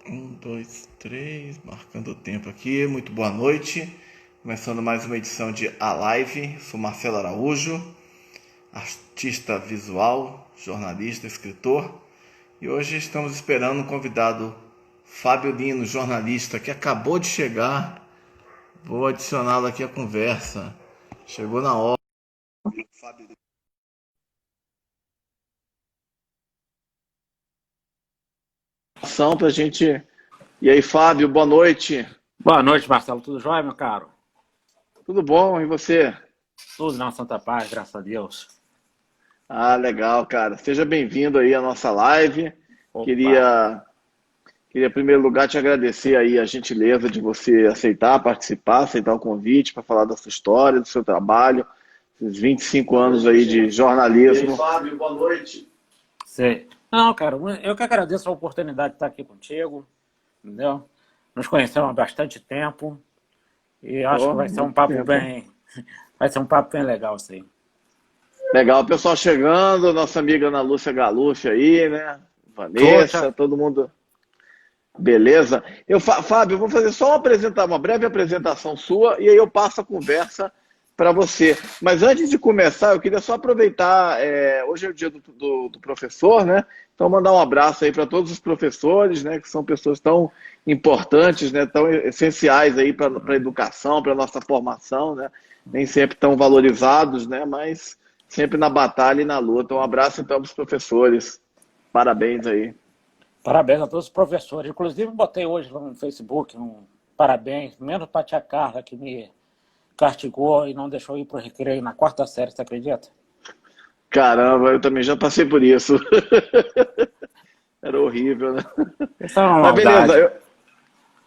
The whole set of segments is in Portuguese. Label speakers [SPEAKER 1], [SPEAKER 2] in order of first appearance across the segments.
[SPEAKER 1] Um, dois, três, marcando o tempo aqui. Muito boa noite. Começando mais uma edição de A Live. Sou Marcelo Araújo, artista visual, jornalista, escritor. E hoje estamos esperando um convidado, Fábio Lino, jornalista, que acabou de chegar. Vou adicioná-lo aqui à conversa. Chegou na hora. Fábio Lino, pra gente. E aí, Fábio, boa noite.
[SPEAKER 2] Boa noite, Marcelo. Tudo jóia, meu caro?
[SPEAKER 1] Tudo bom? E você?
[SPEAKER 2] Tudo na Santa Paz, graças a Deus.
[SPEAKER 1] Ah, legal, cara. Seja bem-vindo aí à nossa live.
[SPEAKER 2] Opa,
[SPEAKER 1] Queria, queria, em primeiro lugar, te agradecer aí a gentileza de você aceitar participar, aceitar o convite para falar da sua história, do seu trabalho, esses 25 anos aí de jornalismo. E aí, Fábio, boa noite.
[SPEAKER 2] sei. Não, cara, eu que agradeço a oportunidade de estar aqui contigo, entendeu? Nos conhecemos há bastante tempo e acho que
[SPEAKER 1] Oh,
[SPEAKER 2] vai ser um
[SPEAKER 1] muito
[SPEAKER 2] papo
[SPEAKER 1] tempo.
[SPEAKER 2] bem, vai ser um papo bem legal, sim.
[SPEAKER 1] Legal, o pessoal chegando, nossa amiga Ana Lúcia Galucci aí, né?
[SPEAKER 2] Poxa,
[SPEAKER 1] Vanessa, todo mundo. Beleza. Fábio, eu vou fazer só uma breve apresentação sua e aí eu passo a conversa para você. Mas antes de começar, eu queria só aproveitar, hoje é o dia do professor, né? Então mandar um abraço aí para todos os professores, né? Que são pessoas tão importantes, né? Tão essenciais aí para a educação, para a nossa formação, né? Nem sempre tão valorizados, né? Mas sempre na batalha e na luta. Um abraço então para os professores. Parabéns aí.
[SPEAKER 2] parabéns a todos os professores. Inclusive, botei hoje lá no Facebook um parabéns, menos para a tia Carla, que me castigou e não deixou ir para o recreio na quarta série, você acredita?
[SPEAKER 1] Caramba, eu também já passei por isso. Era horrível, né?
[SPEAKER 2] Isso é uma
[SPEAKER 1] Mas beleza,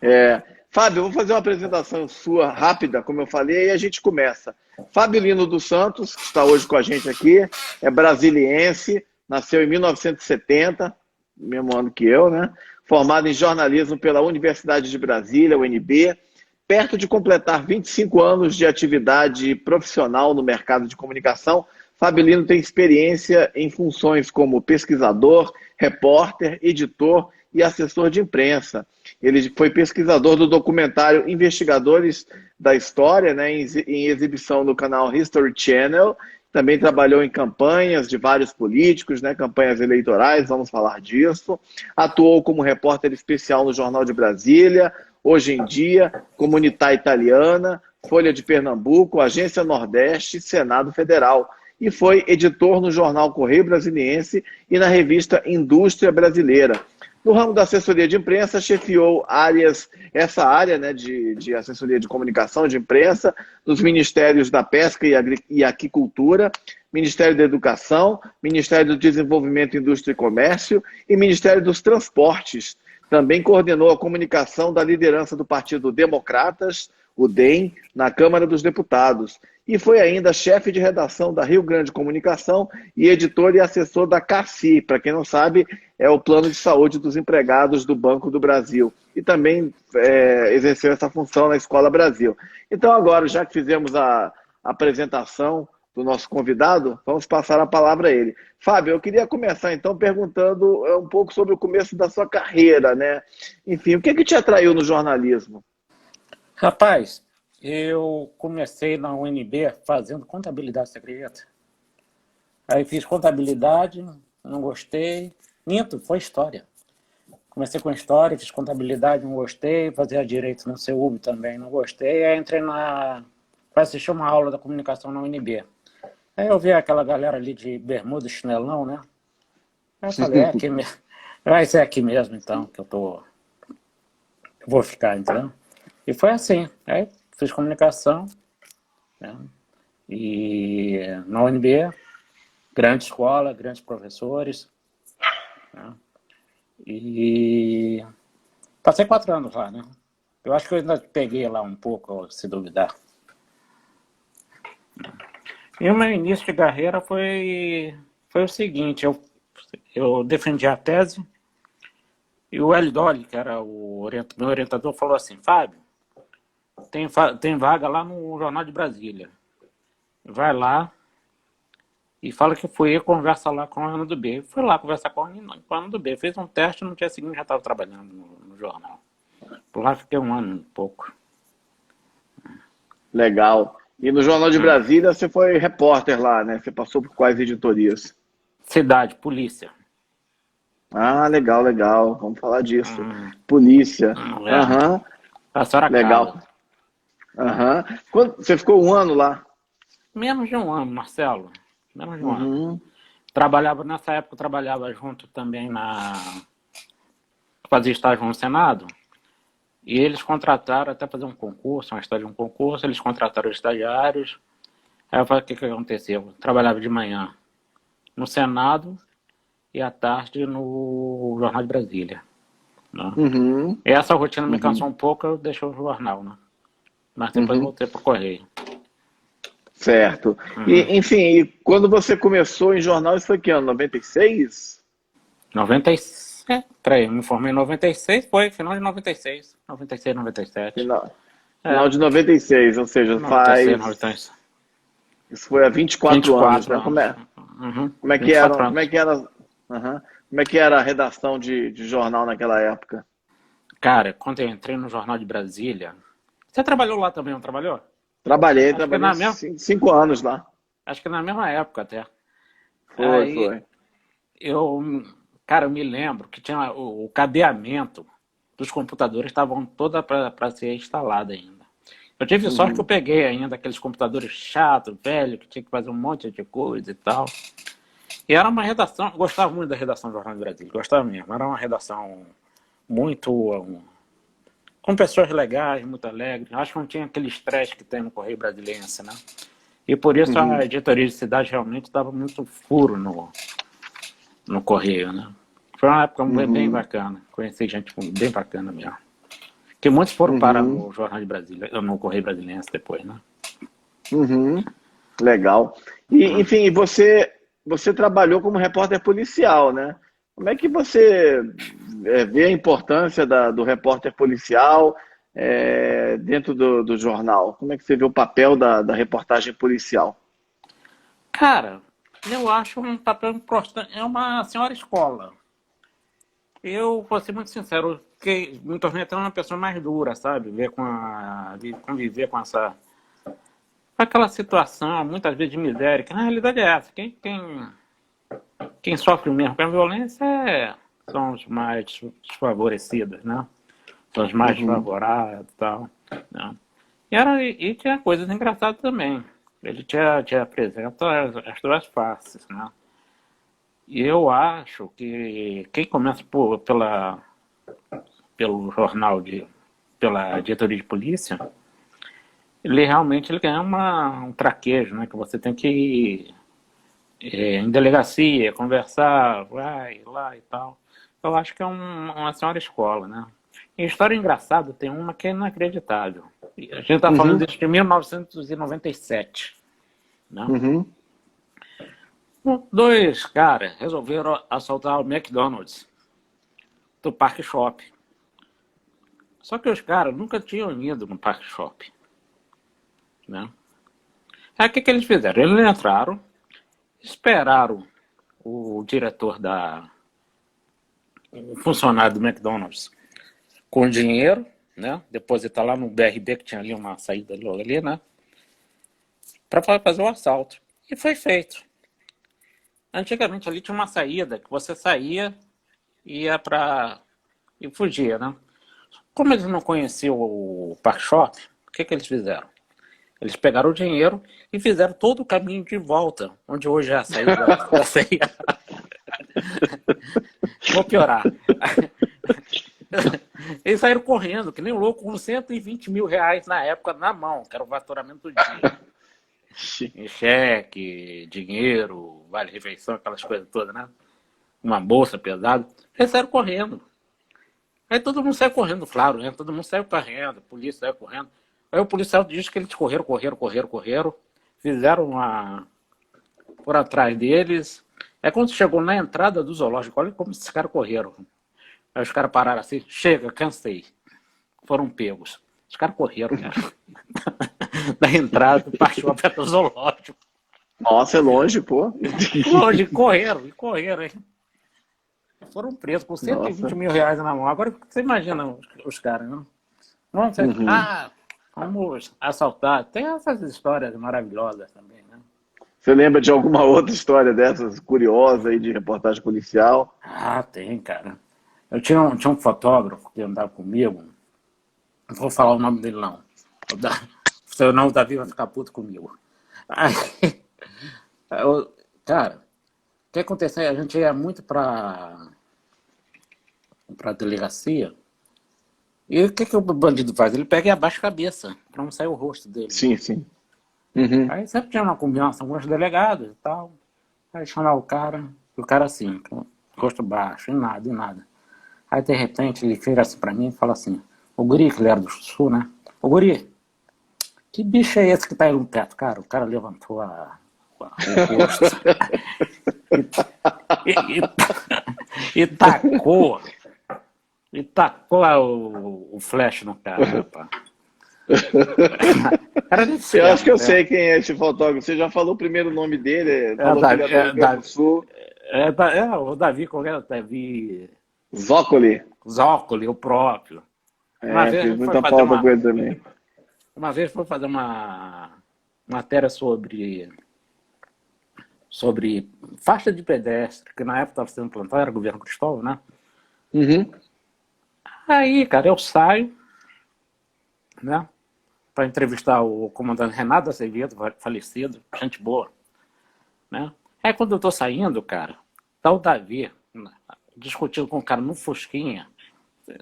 [SPEAKER 2] maldade.
[SPEAKER 1] Fábio, eu vou fazer uma apresentação sua rápida, como eu falei, e a gente começa. Fábio Lino dos Santos, que está hoje com a gente aqui, é brasiliense, nasceu em 1970, mesmo ano que eu, né? Formado em jornalismo pela Universidade de Brasília, UNB, perto de completar 25 anos de atividade profissional no mercado de comunicação. Fábio Lino tem experiência em funções como pesquisador, repórter, editor e assessor de imprensa. Ele foi pesquisador do documentário Investigadores da História, né, em exibição no canal History Channel. Também trabalhou em campanhas de vários políticos, né, campanhas eleitorais, vamos falar disso. Atuou como repórter especial no Jornal de Brasília, Hoje em Dia, Comunità Italiana, Folha de Pernambuco, Agência Nordeste, Senado Federal. E foi editor no jornal Correio Brasiliense e na revista Indústria Brasileira. No ramo da assessoria de imprensa, chefiou essa área, né, de assessoria de comunicação, de imprensa, dos Ministérios da Pesca e Aquicultura, Ministério da Educação, Ministério do Desenvolvimento, Indústria e Comércio e Ministério dos Transportes. Também coordenou a comunicação da liderança do Partido Democratas, o DEM, na Câmara dos Deputados. E foi ainda chefe de redação da Rio Grande Comunicação e editor e assessor da CACI, para quem não sabe, é o Plano de Saúde dos Empregados do Banco do Brasil. E também exerceu essa função na Escola Brasil. Então agora, já que fizemos a apresentação do nosso convidado, vamos passar a palavra a ele. Fábio, eu queria começar então perguntando um pouco sobre o começo da sua carreira, né? Enfim, o que que te atraiu no jornalismo?
[SPEAKER 2] Rapaz, eu comecei na UNB fazendo contabilidade, você acredita? Aí fiz contabilidade, não gostei. Minto, foi história. Comecei com história, fiz contabilidade, não gostei. Fazia direito no CEUB também, não gostei. Aí entrei para assistir uma aula da comunicação na UNB. Aí eu vi aquela galera ali de bermuda e chinelão, né? Aí eu falei, é aqui mesmo. Vai ser aqui mesmo, então, que eu vou ficar, entendeu? E foi assim. Aí fiz comunicação, né? E na UNB, grande escola, grandes professores, né? E passei 4 anos lá, né? Eu acho que eu ainda peguei lá um pouco, se duvidar. E o meu início de carreira foi o seguinte, eu defendi a tese e o Hélio Dolly, que era meu orientador, falou assim, Fábio, tem vaga lá no Jornal de Brasília. Vai lá e fala que foi e conversa lá com a Ana do B. Fui lá conversar com a Ana do B. Fiz um teste e no dia seguinte já estava trabalhando no no jornal. Por lá fiquei um ano e pouco.
[SPEAKER 1] Legal. E no Jornal de Brasília você foi repórter lá, né? Você passou por quais editorias?
[SPEAKER 2] Cidade, polícia.
[SPEAKER 1] Ah, legal, legal. Vamos falar disso. Polícia.
[SPEAKER 2] É.
[SPEAKER 1] Aham,
[SPEAKER 2] A senhora
[SPEAKER 1] legal.
[SPEAKER 2] Carla.
[SPEAKER 1] Aham. Você ficou um ano lá?
[SPEAKER 2] Menos de um ano, Marcelo. Menos de um ano.
[SPEAKER 1] Uhum.
[SPEAKER 2] Nessa época, eu trabalhava junto também fazia estágio no Senado. E eles contrataram, até fazer um concurso, uma história de um concurso, eles contrataram os estagiários. Aí eu falei, o que aconteceu? Eu trabalhava de manhã no Senado e à tarde no Jornal de Brasília. Né?
[SPEAKER 1] Uhum.
[SPEAKER 2] E essa rotina me cansou um pouco, eu deixei o jornal, né? Mas depois voltei para o Correio.
[SPEAKER 1] Certo. E, enfim, e quando você começou em jornal, isso foi que ano? 96?
[SPEAKER 2] 96, peraí, me formei em 96, foi final de 96, 96, 97.
[SPEAKER 1] Final de 96, ou seja,
[SPEAKER 2] 96, 96.
[SPEAKER 1] Isso foi há 24 anos, né? Como é que era, como é que era a redação de jornal naquela época?
[SPEAKER 2] Cara, quando eu entrei no Jornal de Brasília, você trabalhou lá também, não trabalhou?
[SPEAKER 1] Trabalhei 5 anos lá.
[SPEAKER 2] Acho que na mesma época até.
[SPEAKER 1] Foi.
[SPEAKER 2] Cara, eu me lembro que tinha o cabeamento dos computadores estavam toda para ser instalada ainda. Eu tive sorte que eu peguei ainda aqueles computadores chatos, velhos, que tinha que fazer um monte de coisa e tal. E era uma redação, eu gostava muito da redação do Jornal de Brasília, gostava mesmo. Era uma redação muito com pessoas legais, muito alegres. Acho que não tinha aquele estresse que tem no Correio Brasiliense, né? E por isso a editoria de cidade realmente dava muito furo no Correio, né? Foi uma época bem bacana. Conheci gente bem bacana mesmo. Que muitos foram para o Jornal de Brasília, no Correio Brasiliense depois, né?
[SPEAKER 1] Legal. E, enfim, você trabalhou como repórter policial, né? Como é que você vê a importância do repórter policial dentro do jornal? Como é que você vê o papel da reportagem policial?
[SPEAKER 2] Cara, eu acho um papel importante. É uma senhora escola. Eu vou ser muito sincero, que me tornei até uma pessoa mais dura, sabe? Conviver com aquela situação, muitas vezes de miséria, que na realidade é essa. Quem sofre mesmo com a violência são os mais desfavorecidos, né? São os mais desfavoráveis e tal. Né? E tinha coisas engraçadas também. Ele te apresenta as duas faces, né? E eu acho que quem começa pelo jornal, pela diretoria de polícia, ele realmente ganha um traquejo, né? Que você tem que ir em delegacia, conversar, vai lá e tal. Eu acho que é uma senhora escola, né? E história engraçada, tem uma que é inacreditável. A gente está falando disso de 1997. Né? Dois caras resolveram assaltar o McDonald's do Parque Shopping. Só que os caras nunca tinham ido no Parque Shopping. Né? Aí o que eles fizeram? Eles entraram, esperaram o diretor o funcionário do McDonald's com dinheiro, né? Depositar lá no BRB, que tinha ali uma saída logo ali, né? Para fazer o assalto. E foi feito. Antigamente ali tinha uma saída que você saía e fugia, né? Como eles não conheciam o Parque Shopping, o que eles fizeram? Eles pegaram o dinheiro e fizeram todo o caminho de volta, onde hoje é a saída da ceia. Vou piorar. Eles saíram correndo, que nem um louco, com 120 mil reais na época na mão, que era o faturamento do dia. Em cheque, dinheiro, vale-refeição, aquelas coisas todas, né? Uma bolsa pesada. Eles saíram correndo. Aí todo mundo saiu correndo, claro, né? Todo mundo saiu correndo, a polícia saiu correndo. Aí o policial disse que eles correram. Fizeram por atrás deles. Aí quando chegou na entrada do zoológico, olha como esses caras correram. Aí os caras pararam assim, chega, cansei. Foram pegos. Os caras correram, cara. Da entrada, partiu a pé do zoológico.
[SPEAKER 1] Nossa, é longe, pô.
[SPEAKER 2] Longe, correram. foram presos com 120
[SPEAKER 1] Nossa.
[SPEAKER 2] mil reais na mão. Agora você imagina os caras, né? Vamos, vamos assaltar. Tem essas histórias maravilhosas também, né?
[SPEAKER 1] Você lembra de alguma outra história dessas curiosa aí de reportagem policial?
[SPEAKER 2] Ah, tem, cara. Eu tinha um fotógrafo que andava comigo, não vou falar o nome dele, não. Senão o Davi vai ficar puto comigo. Aí, cara, o que aconteceu? A gente ia muito pra delegacia. E o que o bandido faz? Ele pega e abaixa a cabeça, pra não sair o rosto dele, né?
[SPEAKER 1] Sim, sim. Uhum.
[SPEAKER 2] Aí sempre tinha uma combinação com os delegados e tal. Aí chamava o cara assim, com o rosto baixo, e nada, e nada. Aí de repente ele vira assim pra mim e fala assim, o guri, que ele era do sul, né? O guri, que bicho é esse que tá aí no teto? Cara, o cara levantou o rosto e tacou lá o flash no cara, rapaz. Era desse
[SPEAKER 1] Eu acho que eu
[SPEAKER 2] ano, né?
[SPEAKER 1] sei quem é esse fotógrafo. Você já falou o primeiro nome dele, falou que ele é do Rio Grande do Sul.
[SPEAKER 2] O Davi, qual era? Davi
[SPEAKER 1] Zócoli.
[SPEAKER 2] Zócoli, o próprio. Uma vez a
[SPEAKER 1] Fiz
[SPEAKER 2] gente foi
[SPEAKER 1] muita
[SPEAKER 2] fazer
[SPEAKER 1] falta com ele também.
[SPEAKER 2] uma matéria sobre faixa de pedestre, que na época estava sendo plantada, era o governo Cristóvão, né?
[SPEAKER 1] Uhum.
[SPEAKER 2] Aí, cara, eu saio, né, para entrevistar o comandante Renato Azevedo, falecido, gente boa, né? Aí quando eu tô saindo, cara, tá o Davi, né, discutindo com o cara no Fusquinha,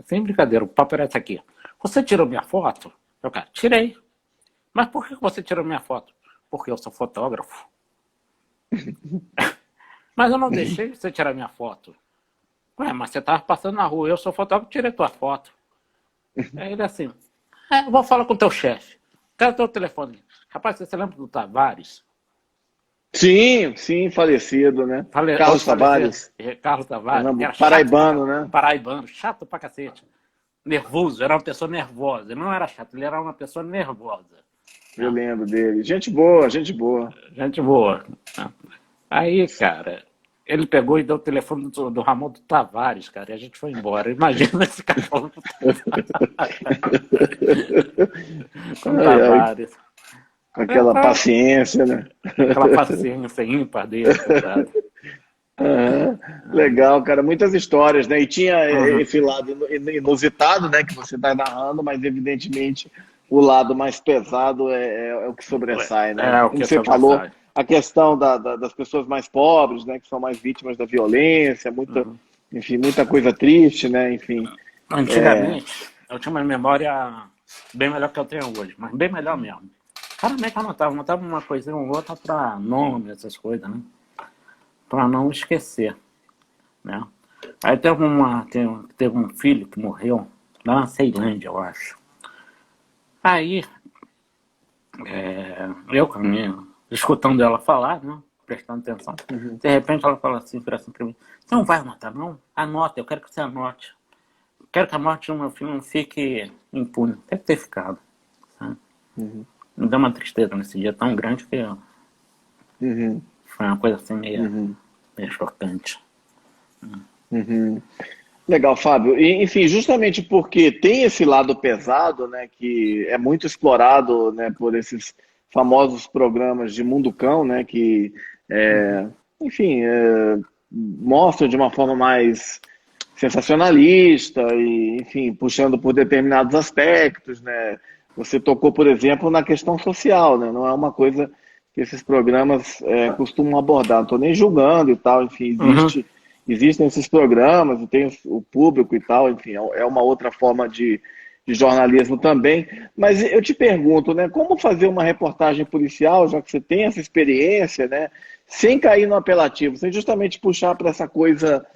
[SPEAKER 2] sem brincadeira, o papo era esse aqui. Você tirou minha foto? Eu, cara, tirei. Mas por que você tirou minha foto? Porque eu sou fotógrafo. Mas eu não deixei você tirar minha foto. Ué, mas você tava passando na rua, eu sou fotógrafo, tirei tua foto. Aí ele assim, eu vou falar com o teu chefe. Quero teu telefone. Rapaz, você lembra do Tavares?
[SPEAKER 1] Sim, sim, falecido, né? Carlos Tavares.
[SPEAKER 2] Carlos Tavares. Era
[SPEAKER 1] Paraibano, né?
[SPEAKER 2] Paraibano, chato pra cacete. Nervoso, era uma pessoa nervosa. Ele não era chato, ele era uma pessoa nervosa.
[SPEAKER 1] Eu lembro dele. Gente boa, gente boa.
[SPEAKER 2] Gente boa. Aí, cara, ele pegou e deu o telefone do Ramon do Tavares, cara, e a gente foi embora. Imagina esse cara falando com o Tavares.
[SPEAKER 1] Com aquela paciência, né?
[SPEAKER 2] Aquela paciência ímpar dele, cuidado.
[SPEAKER 1] Legal, cara. Muitas histórias, né? E tinha esse lado inusitado, né? Que você está narrando, mas evidentemente o lado mais pesado é o que sobressai, né?
[SPEAKER 2] É o
[SPEAKER 1] Como
[SPEAKER 2] que
[SPEAKER 1] você falou, a questão das pessoas mais pobres, né? Que são mais vítimas da violência, enfim, muita coisa triste, né? Enfim.
[SPEAKER 2] Antigamente, eu tinha uma memória bem melhor que eu tenho hoje, mas bem melhor mesmo. Claramente eu anotava uma coisinha ou outra para nome, essas coisas, né? Para não esquecer, né? Aí teve um filho que morreu lá na Ceilândia, eu acho. Aí, eu caminho, escutando ela falar, né? Prestando atenção. De repente ela fala assim para mim, você não vai anotar, não? Anota, eu quero que você anote. Quero que a morte do meu filho não fique impune. Deve ter ficado. Sabe? Me deu uma tristeza nesse dia tão grande que foi uma coisa assim meio chocante.
[SPEAKER 1] Legal, Fábio. E, enfim, justamente porque tem esse lado pesado, né, que é muito explorado, né, por esses famosos programas de Mundo Cão, né, que, enfim, mostram de uma forma mais sensacionalista e, enfim, puxando por determinados aspectos, né. Você tocou, por exemplo, na questão social, né, não é uma coisa que esses programas costumam abordar. Não estou nem julgando e tal, enfim, existem esses programas e tem o público e tal, enfim, é uma outra forma de jornalismo também. Mas eu te pergunto, né, como fazer uma reportagem policial, já que você tem essa experiência, né, sem cair no apelativo, sem justamente puxar para essa coisa.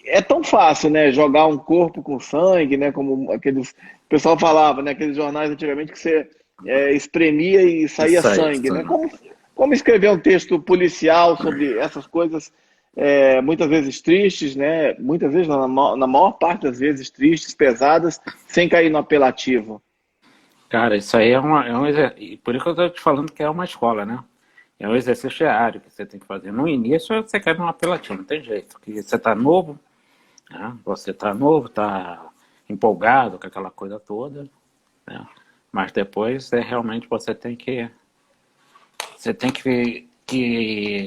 [SPEAKER 1] É tão fácil, né, jogar um corpo com sangue, né, como aqueles. O pessoal falava, né, aqueles jornais antigamente que você espremia e saía sangue, né? Como escrever um texto policial sobre essas coisas muitas vezes tristes, né? Muitas vezes, na maior parte das vezes, tristes, pesadas, sem cair no apelativo.
[SPEAKER 2] Cara, isso aí é um exercício. Por isso que eu estou te falando que é uma escola, né? É um exercício diário que você tem que fazer. No início, você cai num apelativo, não tem jeito. Porque você está novo, né? Você está novo, está empolgado com aquela coisa toda, né? Mas depois realmente você tem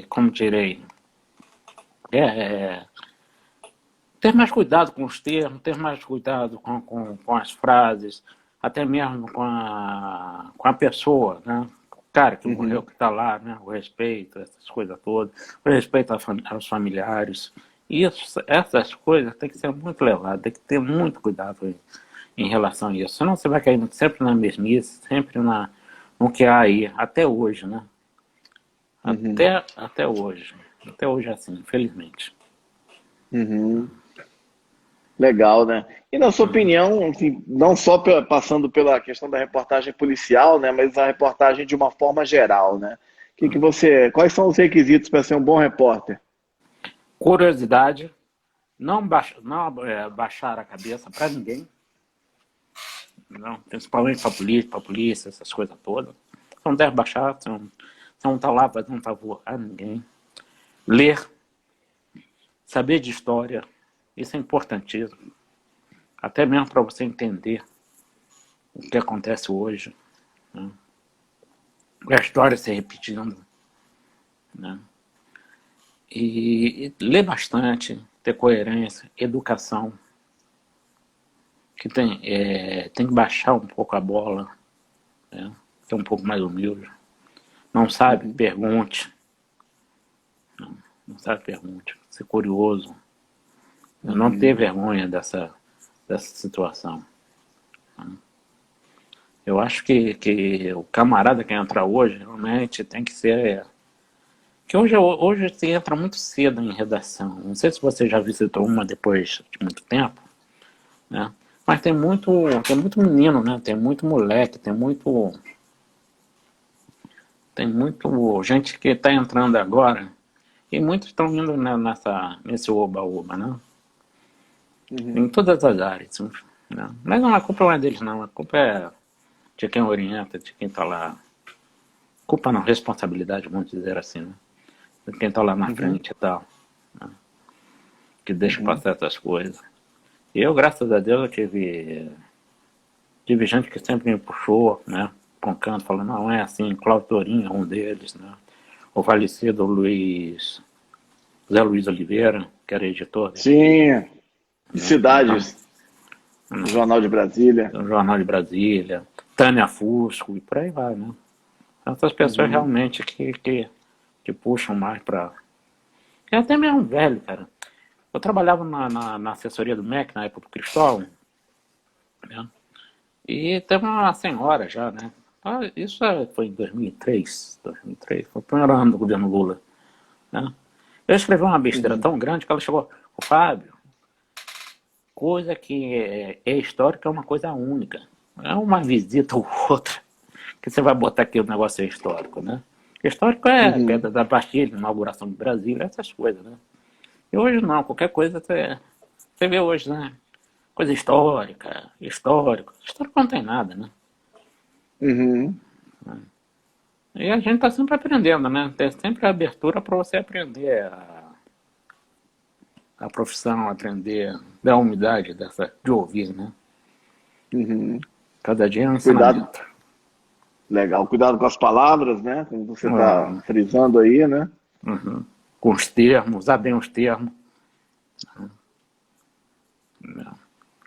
[SPEAKER 2] como direi, é, ter mais cuidado com os termos, ter mais cuidado com as frases, até mesmo com a pessoa, né? O cara que morreu, que está lá, né? O respeito, essas coisas todas, o respeito aos familiares. Essas coisas tem que ser muito levadas, tem que ter muito cuidado em relação a isso. Senão você vai cair sempre na mesmice, sempre no que há aí, até hoje, né? Até hoje. Até hoje é assim, infelizmente.
[SPEAKER 1] Uhum. Legal, né? E na sua opinião, enfim, não só passando pela questão da reportagem policial, né, mas a reportagem de uma forma geral, né? Quais são os requisitos para ser um bom repórter?
[SPEAKER 2] Curiosidade, não baixar a cabeça para ninguém, não, principalmente para a polícia, essas coisas todas. Não deve baixar, você não está lá fazendo um favor a ninguém. Ler, saber de história, isso é importantíssimo. Até mesmo para você entender o que acontece hoje, né? A história se repetindo, né? E ler bastante, ter coerência, educação, que tem que baixar um pouco a bola, né? Ser um pouco mais humilde. Não sabe, pergunte. Não sabe, pergunte. Ser curioso. Não ter vergonha dessa situação. Eu acho que o camarada que entra hoje realmente tem que ser. Que hoje se entra muito cedo em redação. Não sei se você já visitou uma depois de muito tempo, né? Mas tem muito menino, né? Tem muito moleque, tem muito gente que está entrando agora e muitos estão indo nesse oba-oba, né? Em todas as áreas, né? Mas não, a culpa não é deles, não. A culpa é de quem orienta, de quem está lá. Culpa não, responsabilidade, vamos dizer assim, né? De quem está lá na frente e tal, né? Que deixa passar essas coisas. E eu, graças a Deus, eu tive gente que sempre me puxou, né? Para um canto, falando, não, é assim, Cláudio Tourinho é um deles, né? O falecido Zé Luiz Oliveira, que era editor,
[SPEAKER 1] Sim, de
[SPEAKER 2] né? Então,
[SPEAKER 1] cidades, do Jornal de Brasília.
[SPEAKER 2] o Jornal de Brasília, Tânia Fusco e por aí vai, né? Essas pessoas realmente que puxam mais para... É até mesmo velho, cara. Eu trabalhava na assessoria do MEC, na época do Cristóvão, né? E teve uma senhora já, né? Isso foi em 2003, foi o primeiro ano do governo Lula, né? Eu escrevi uma besteira tão grande que ela chegou, o Fábio, coisa que é histórica é uma coisa única. É uma visita ou outra que você vai botar aqui o negócio é histórico, né? Histórico é a queda da Bastilha, inauguração de Brasília, essas coisas, né? E hoje não, qualquer coisa você vê hoje, né? Coisa histórico não tem nada, né? E a gente está sempre aprendendo, né? Tem sempre a abertura para você aprender a profissão, aprender da umidade de ouvir, né? Cada dia é um
[SPEAKER 1] Cuidado,
[SPEAKER 2] ensinamento.
[SPEAKER 1] legal, cuidado com as palavras, né? Como você está
[SPEAKER 2] Ah,
[SPEAKER 1] frisando aí, né?
[SPEAKER 2] com os termos, usar bem os termos.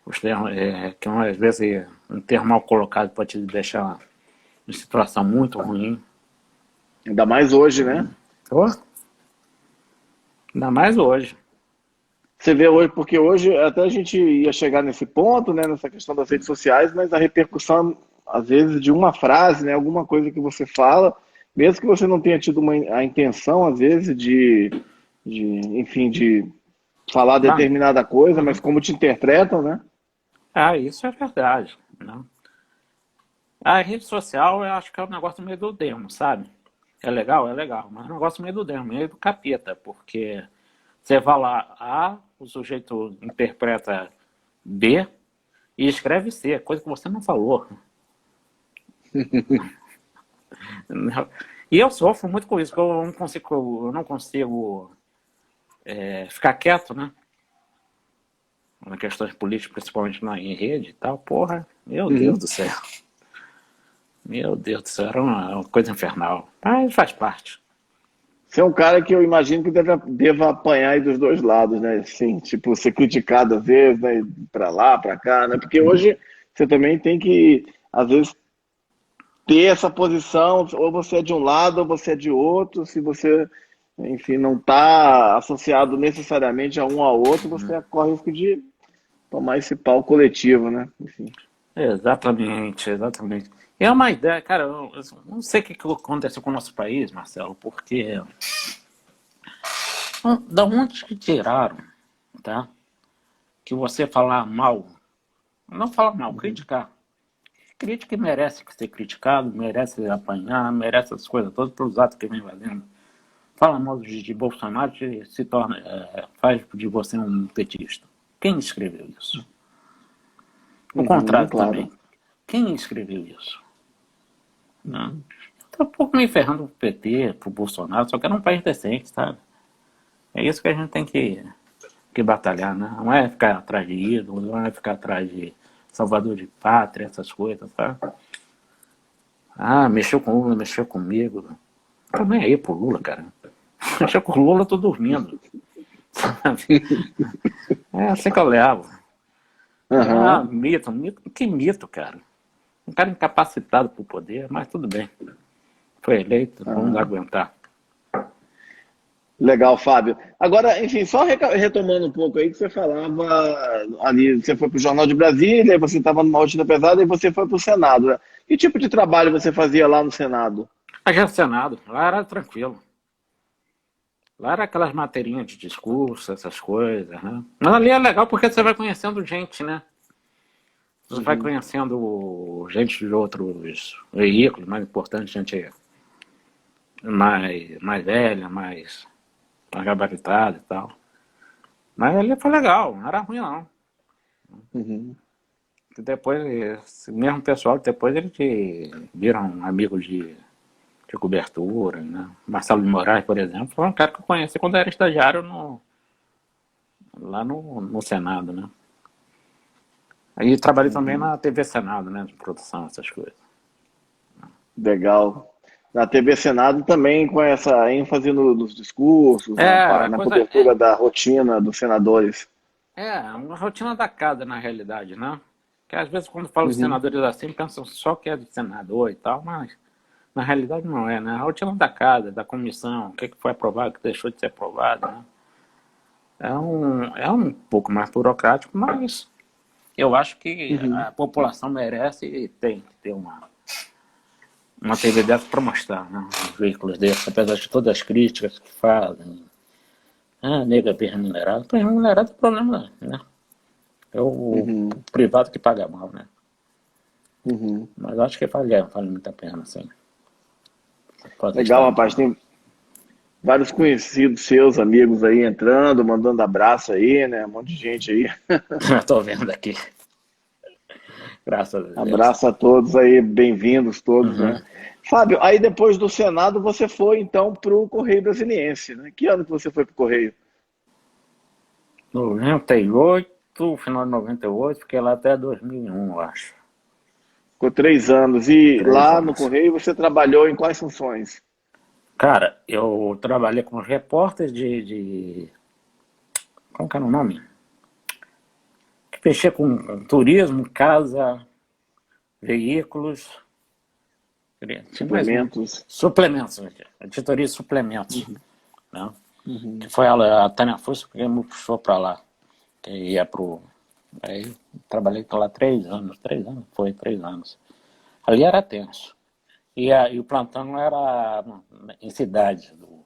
[SPEAKER 2] Os termos que às vezes um termo mal colocado pode te deixar em situação muito ruim.
[SPEAKER 1] Ainda mais hoje, né?
[SPEAKER 2] Oh, ainda mais hoje.
[SPEAKER 1] Você vê hoje, porque hoje até a gente ia chegar nesse ponto, né, nessa questão das redes sociais, mas a repercussão, às vezes, de uma frase, né, alguma coisa que você fala, mesmo que você não tenha tido a intenção, às vezes, enfim, de falar
[SPEAKER 2] Não.
[SPEAKER 1] determinada coisa, mas como te interpretam, né?
[SPEAKER 2] Isso é verdade, né? A rede social, eu acho que é um negócio meio do demo, sabe? É legal, mas é um negócio meio do demo, meio do capeta, porque você vai lá, A, o sujeito interpreta B e escreve C, coisa que você não falou. E eu sofro muito com isso, porque eu não consigo ficar quieto, né? nas questões políticas, principalmente em rede e tal, porra, meu Deus do céu. Meu Deus do céu, era uma coisa infernal. Mas faz parte.
[SPEAKER 1] Você é um cara que eu imagino que deva apanhar aí dos dois lados, né? Assim, tipo, ser criticado às vezes, né? Pra lá, pra cá, né? Porque hoje você também tem que, às vezes, ter essa posição, ou você é de um lado ou você é de outro. Se você, enfim, não está associado necessariamente a um ao outro, você corre o risco de tomar esse pau coletivo, né? Enfim.
[SPEAKER 2] Exatamente, exatamente. É uma ideia, cara, eu não sei o que aconteceu com o nosso país, Marcelo, porque da onde que tiraram, tá? Que você falar mal, não falar mal, criticar. Crítica merece ser criticado, merece apanhar, merece essas coisas todas pelos atos que vem fazendo. Fala mal de Bolsonaro se torna, faz de você um petista. Quem escreveu isso? O contrário
[SPEAKER 1] Claro.
[SPEAKER 2] também. Quem escreveu isso? Não. Tá um pouco me ferrando pro PT, pro Bolsonaro, só que era um país decente, sabe? É isso que a gente tem que batalhar, né? Não é ficar atrás de ídolos, não é ficar atrás de salvador de pátria, essas coisas, sabe? Ah, mexeu com o Lula, mexeu comigo. Tô nem aí pro Lula, cara. Mexeu com o Lula, eu tô dormindo. É assim que eu levo. Ah,
[SPEAKER 1] Uhum.
[SPEAKER 2] mito, que mito, cara. Um cara incapacitado pro poder, mas tudo bem. Foi eleito, vamos
[SPEAKER 1] Uhum.
[SPEAKER 2] aguentar.
[SPEAKER 1] Legal, Fábio. Agora, enfim, só retomando um pouco aí que você falava ali, você foi para o Jornal de Brasília, aí você estava numa rotina pesada e você foi para o Senado, né? Que tipo de trabalho você fazia lá no Senado?
[SPEAKER 2] Agência Senado, lá era tranquilo. Lá era aquelas materinhas de discurso, essas coisas, né? Mas ali é legal porque você vai conhecendo gente, né? Você vai
[SPEAKER 1] Uhum.
[SPEAKER 2] conhecendo gente de outros veículos, mais importante, gente mais velha, mais gabaritada e tal. Mas ali foi legal, não era ruim não.
[SPEAKER 1] Uhum.
[SPEAKER 2] Depois, esse mesmo pessoal, depois eles viram amigos de cobertura, né? Marcelo de Moraes, por exemplo, foi um cara que eu conheci quando eu era estagiário lá no Senado, né? Aí trabalhei também
[SPEAKER 1] Uhum.
[SPEAKER 2] na TV Senado, né? De produção, essas coisas.
[SPEAKER 1] Legal. Na TV Senado também com essa ênfase nos discursos,
[SPEAKER 2] É,
[SPEAKER 1] na
[SPEAKER 2] coisa,
[SPEAKER 1] cobertura da rotina dos senadores.
[SPEAKER 2] uma rotina da casa, na realidade, né? Que às vezes quando falo de
[SPEAKER 1] Uhum.
[SPEAKER 2] senadores assim, pensam só que é de senador e tal, mas na realidade não é, né? A rotina da casa, da comissão, o que foi aprovado, o que deixou de ser aprovado, né? É um pouco mais burocrático, mas eu acho que
[SPEAKER 1] Uhum.
[SPEAKER 2] a população merece e tem que ter uma TV dessa para mostrar, né? Os veículos desses, apesar de todas as críticas que fazem. Ah, nega bem remunerado. Bem remunerado é problema, né? É o
[SPEAKER 1] Uhum.
[SPEAKER 2] privado que paga mal, né?
[SPEAKER 1] Uhum.
[SPEAKER 2] Mas acho que vale muito a pena, assim. Pode
[SPEAKER 1] Legal,
[SPEAKER 2] estar
[SPEAKER 1] rapaz.
[SPEAKER 2] no.
[SPEAKER 1] Tem vários conhecidos seus, amigos aí entrando, mandando abraço aí, né? Um monte de gente aí.
[SPEAKER 2] Tô vendo aqui. Graças a Deus.
[SPEAKER 1] Abraço a todos aí, bem-vindos todos,
[SPEAKER 2] Uhum.
[SPEAKER 1] né? Fábio, aí depois do Senado você foi então para o Correio Brasiliense, né? Que ano que você foi para o Correio?
[SPEAKER 2] 98, final de 98, fiquei lá até 2001, eu acho.
[SPEAKER 1] Ficou 3 anos. E
[SPEAKER 2] Três
[SPEAKER 1] lá no
[SPEAKER 2] anos.
[SPEAKER 1] Correio você trabalhou em quais funções?
[SPEAKER 2] Cara, eu trabalhei como repórter como que era o nome? Que mexia com turismo, casa, veículos. Tinha mais um.
[SPEAKER 1] Suplementos.
[SPEAKER 2] Suplementos, editoria de suplementos. Né?
[SPEAKER 1] Uhum.
[SPEAKER 2] Que foi a Tânia Fusso que me puxou para lá. Que ia pro. Aí trabalhei lá 3 anos. 3 anos? Foi 3 anos. Ali era tenso. E o plantão era em cidade do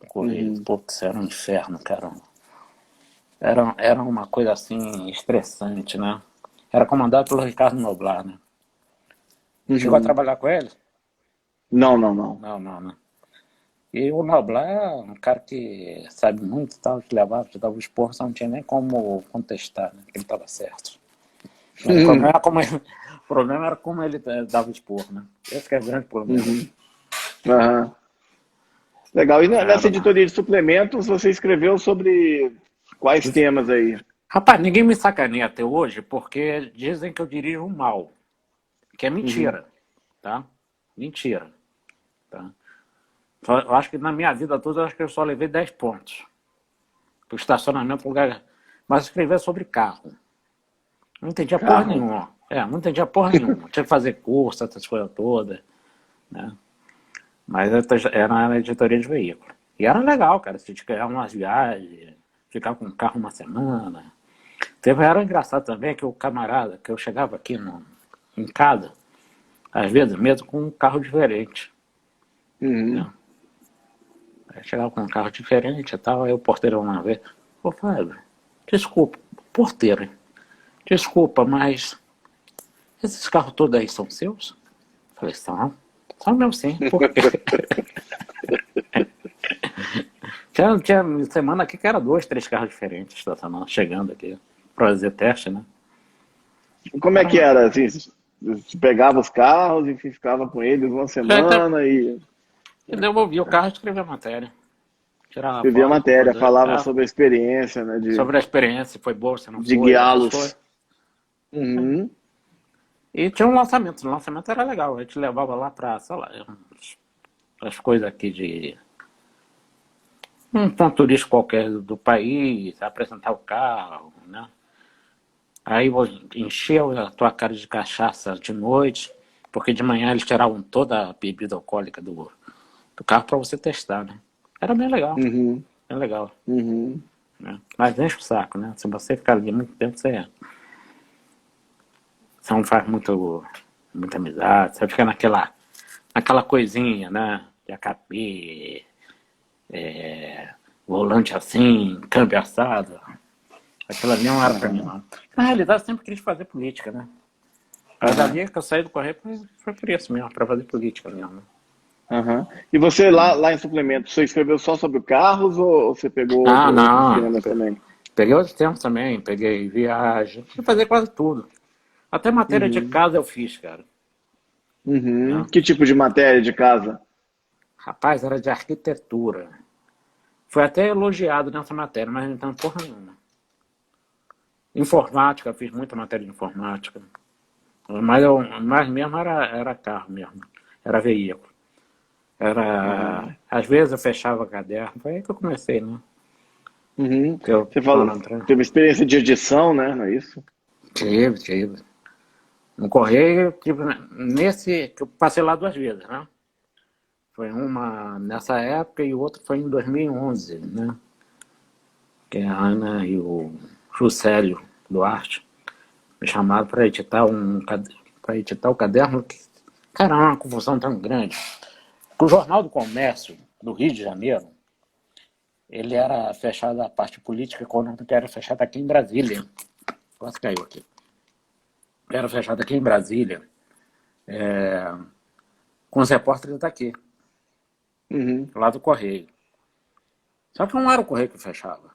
[SPEAKER 2] Correio.
[SPEAKER 1] Uhum.
[SPEAKER 2] Putz, era um inferno, cara. Era uma coisa assim estressante, né? Era comandado pelo Ricardo Noblar, né? Chegou a
[SPEAKER 1] Uhum.
[SPEAKER 2] trabalhar com ele?
[SPEAKER 1] Não, não, não.
[SPEAKER 2] Não, não, não. E o Noblar é um cara que sabe muito, tal, te levava, te dava o esporro, só não tinha nem como contestar, né? Que ele estava certo. Mas
[SPEAKER 1] Uhum.
[SPEAKER 2] o problema era como ele dava o esporro, né? Esse que é o grande problema.
[SPEAKER 1] Uhum. Aham. Legal. E nessa
[SPEAKER 2] Era uma...
[SPEAKER 1] editoria de suplementos você escreveu sobre quais temas aí?
[SPEAKER 2] Rapaz, ninguém me sacaneia até hoje porque dizem que eu dirijo mal, que é mentira, tá? Mentira, tá? Eu acho que na minha vida toda, eu acho que eu só levei 10 pontos pro estacionamento, lugar. Mas escrever sobre carro. Não entendia porra
[SPEAKER 1] Carro.
[SPEAKER 2] nenhuma. Não entendia porra nenhuma. Tinha que fazer curso, essas coisas todas, né? Mas era na editoria de veículo. E era legal, cara. Você tinha que ganhar umas viagens, ficar com o carro uma semana. Era engraçado também que o camarada, que eu chegava aqui em casa, às vezes mesmo com um carro diferente. Né? Aí chegava com um carro diferente e tal, aí o porteiro uma vez, ô Fábio, desculpa, porteiro, desculpa, mas esses carros todos aí são seus? Eu falei, são meus sim, por quê? Tinha semana aqui que era 2, 3 carros diferentes estacionando, chegando aqui para fazer teste, né?
[SPEAKER 1] Como é que era? Assim, você pegava os carros e ficava com eles uma semana e
[SPEAKER 2] Eu devolvia o carro e escrevia a matéria. Tirava
[SPEAKER 1] escrevia a
[SPEAKER 2] foto,
[SPEAKER 1] matéria, falava sobre a experiência, né?
[SPEAKER 2] sobre a experiência, se foi boa, se não
[SPEAKER 1] de
[SPEAKER 2] foi.
[SPEAKER 1] guiá-los.
[SPEAKER 2] E tinha um lançamento. O lançamento era legal. A gente levava lá para, sei lá, as coisas aqui de um ponto turístico qualquer do país, apresentar o carro, né? Aí enchia a tua cara de cachaça de noite, porque de manhã eles tiravam toda a bebida alcoólica do carro para você testar, né? Era bem legal. Bem legal. Né? Mas enche o saco, né? Se você ficar ali muito tempo, você não faz muita amizade, você fica naquela coisinha, né? De AKP, volante assim, câmbio assado. Aquilo ali não era pra mim, não. Na realidade, eu sempre quis fazer política, né? Mas ali que eu saí do Correio foi por isso mesmo, pra fazer política mesmo. Né?
[SPEAKER 1] E você lá em suplemento, você escreveu só sobre carros ou você pegou outros temas também?
[SPEAKER 2] Peguei outros temas também, peguei viagem, fui fazer quase tudo. Até matéria de casa eu fiz, cara.
[SPEAKER 1] Que tipo de matéria de casa?
[SPEAKER 2] Rapaz, era de arquitetura. Foi até elogiado nessa matéria, mas não tem porra nenhuma. Informática, fiz muita matéria de informática. Mas mesmo era carro mesmo, era veículo. Às vezes eu fechava caderno, foi aí que eu comecei, né?
[SPEAKER 1] Você falou, teve experiência de edição, né? Não é isso?
[SPEAKER 2] Tive. No Correio, nesse que eu passei lá 2 vezes, né? Foi uma nessa época e o outro foi em 2011, né? Que a Ana e o Juscelio Duarte me chamaram para editar o caderno. Cara, é uma confusão tão grande. O Jornal do Comércio do Rio de Janeiro, ele era fechado a parte política, quando era fechado aqui em Brasília. Quase caiu aqui. Era fechado aqui em Brasília, com os repórteres daqui, lá do Correio. Só que não era o Correio que fechava.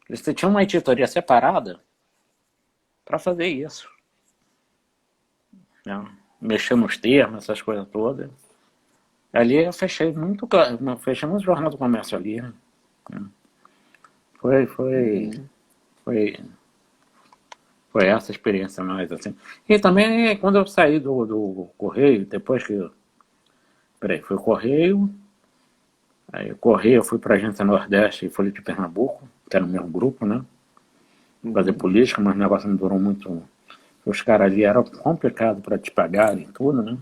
[SPEAKER 2] Eles tinham uma editoria separada para fazer isso. Né? Mexer nos termos, essas coisas todas. Ali eu fechei no Jornal do Comércio ali. Né? Foi essa experiência mais assim. E também quando eu saí do Correio, depois que... foi o Correio. Aí o Correio eu fui para a Agência Nordeste e Folha de Pernambuco, que era o mesmo grupo, né? Fazer política, mas o negócio não durou muito. Os caras ali eram complicados para te pagarem tudo, né?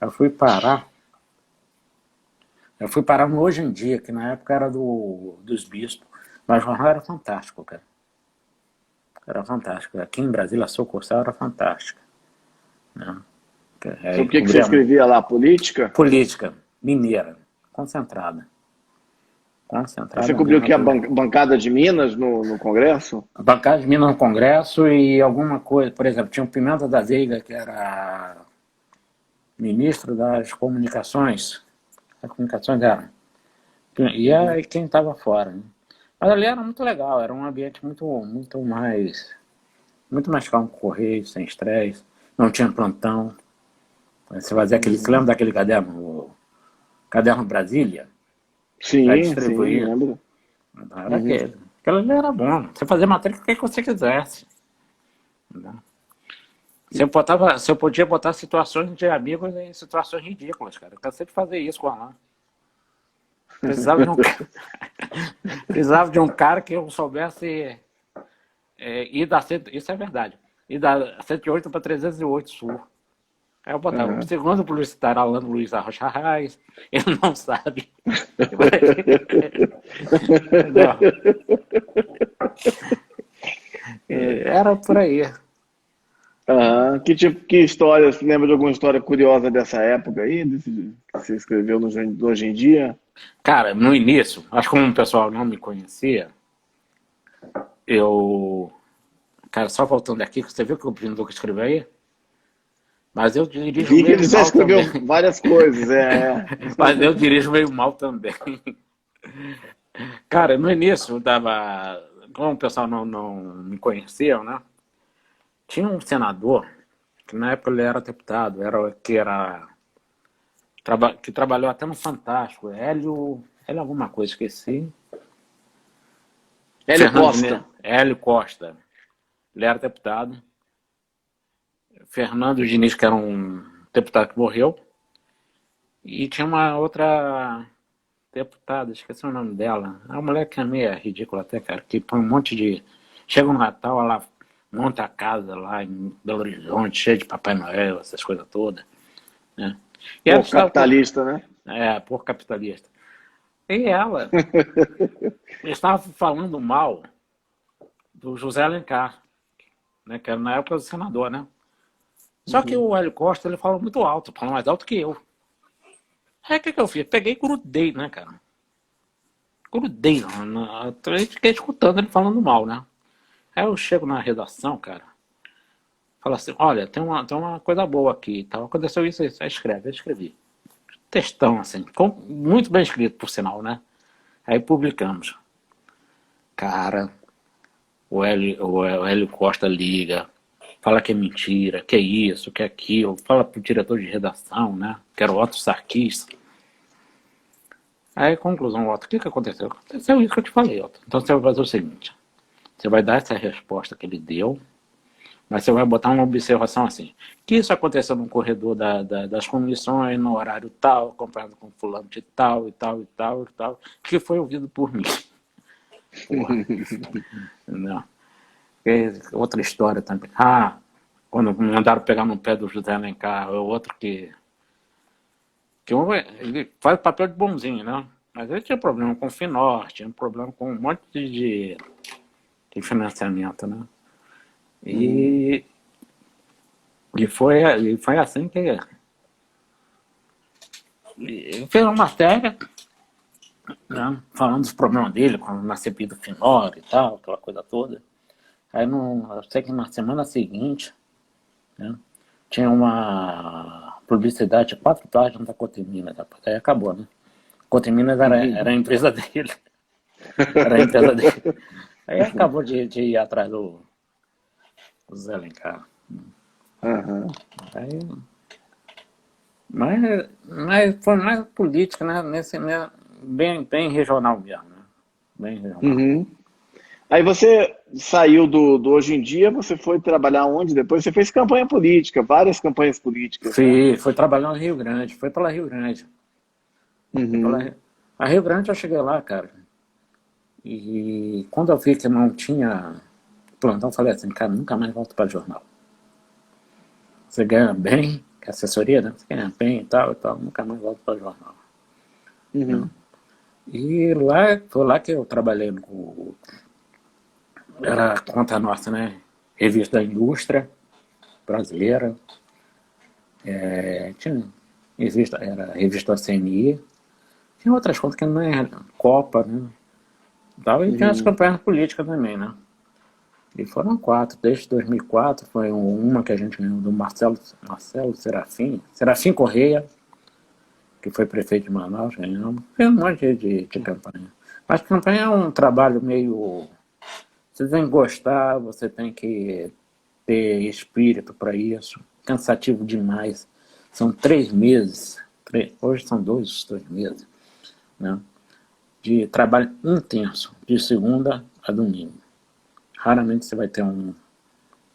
[SPEAKER 2] Eu fui parar no Hoje em Dia, que na época era dos bispos. Mas o jornal era fantástico, cara. Era fantástico. Aqui em Brasília, a sucursal era fantástica. Né?
[SPEAKER 1] O que você escrevia lá? Política?
[SPEAKER 2] Política, mineira, concentrada.
[SPEAKER 1] Você cobriu que a bancada de Minas no Congresso?
[SPEAKER 2] A bancada de Minas no Congresso e alguma coisa, por exemplo, tinha o Pimenta da Veiga, que era ministro das Comunicações. As comunicações eram. E aí quem estava fora. Né? Mas ali era muito legal, era um ambiente muito mais calmo, correio, sem estresse, não tinha plantão. Você fazia você lembra daquele caderno, o Caderno Brasília?
[SPEAKER 1] Sim, lembro.
[SPEAKER 2] Era aquele. Aquilo ali era bom. Você fazia matéria com o que você quisesse. Né? Se eu podia botar situações de amigos em situações ridículas, cara. Eu cansei de fazer isso com a Alan. Precisava de um, precisava de um cara que eu soubesse ir da... Isso é verdade. Ir da 108 para 308 Sul. Aí eu botava o segundo publicitário Alan Luiz Arrocha Reis, ele não sabe. Não. Era por aí.
[SPEAKER 1] Que história, você lembra de alguma história curiosa dessa época aí, que você escreveu no Hoje em Dia?
[SPEAKER 2] Cara, no início, acho que como o pessoal não me conhecia, eu... Cara, só voltando aqui, você viu que o Bruno Lucas escreveu aí? Mas eu dirijo
[SPEAKER 1] Vi que
[SPEAKER 2] meio
[SPEAKER 1] ele já
[SPEAKER 2] mal
[SPEAKER 1] escreveu
[SPEAKER 2] também.
[SPEAKER 1] várias coisas,
[SPEAKER 2] Mas eu dirijo meio mal também. Cara, no início, eu dava... Como o pessoal não me conhecia, né? Tinha um senador, que na época ele era deputado, que trabalhou até no Fantástico, Hélio alguma coisa, esqueci.
[SPEAKER 1] Hélio Costa.
[SPEAKER 2] Hélio Costa. Ele era deputado. Fernando Diniz, que era um deputado que morreu. E tinha uma outra deputada, esqueci o nome dela. A mulher que é meio ridícula até, cara, que põe um monte de... Chega no Natal, ela monta a casa lá em Belo Horizonte, cheia de Papai Noel, essas coisas todas. Né? E ela
[SPEAKER 1] Pô, capitalista, né?
[SPEAKER 2] por capitalista. E ela estava falando mal do José Alencar, né, que era na época do senador, né? Só que o Hélio Costa, ele fala muito alto, fala mais alto que eu. Aí o que eu fiz? Peguei e grudei, né, cara? Grudei. Eu fiquei escutando ele falando mal, né? Aí eu chego na redação, cara, falo assim, olha, tem uma coisa boa aqui e tal. Aconteceu isso, isso. Aí eu escrevi. Textão, assim, muito bem escrito, por sinal, né? Aí publicamos. Cara, o Hélio Costa liga, fala que é mentira, que é isso, que é aquilo, fala pro diretor de redação, né? Que era o Otto Sarkis. Aí, conclusão, Otto, o que aconteceu? Aconteceu isso que eu te falei, Otto. Então você vai fazer o seguinte, você vai dar essa resposta que ele deu, mas você vai botar uma observação assim, que isso aconteceu no corredor das comissões, no horário tal, acompanhado com fulano de tal, e tal, e tal, e tal, que foi ouvido por mim. Porra. Não. Outra história também. Quando mandaram pegar no pé do José Alencar, é outro que ele faz papel de bonzinho, né? Mas ele tinha problema com o Finorte, tinha problema com um monte de financiamento, né? E foi assim que ele fez uma matéria, né, falando dos problemas dele, na CPI do Finor e tal, aquela coisa toda. Aí eu sei que na semana seguinte, né, tinha uma publicidade de 4 páginas da Coteminas. Aí acabou, né? Coteminas era a empresa dele. Era a empresa dele. Aí acabou de ir atrás do Zé Alencar. Aí, mas foi mais política, né? Bem regional mesmo. Né? Bem regional.
[SPEAKER 1] Aí você saiu do Hoje em Dia, você foi trabalhar onde depois? Você fez campanha política, várias campanhas políticas, né?
[SPEAKER 2] Sim, foi trabalhar no Rio Grande, foi pela Rio Grande. A Rio Grande eu cheguei lá, cara. E quando eu vi que não tinha plantão, eu falei assim, cara, nunca mais volto para jornal. Você ganha bem, que é assessoria, né? Você ganha bem e tal, nunca mais volto para jornal. E foi lá que eu trabalhei era conta nossa, né? Revista da Indústria Brasileira. Era revista CNI. Tinha outras contas que não era Copa, né? E tinha as campanhas políticas também, né? E foram 4. Desde 2004 foi uma que a gente ganhou do Marcelo Serafim Correia, que foi prefeito de Manaus, ganhamos. Fez um monte de campanha. Mas campanha é um trabalho meio... Você tem que gostar, você tem que ter espírito para isso. Cansativo demais. São 3 meses. Hoje são 2 meses. Né? De trabalho intenso. De segunda a domingo. Raramente você vai ter um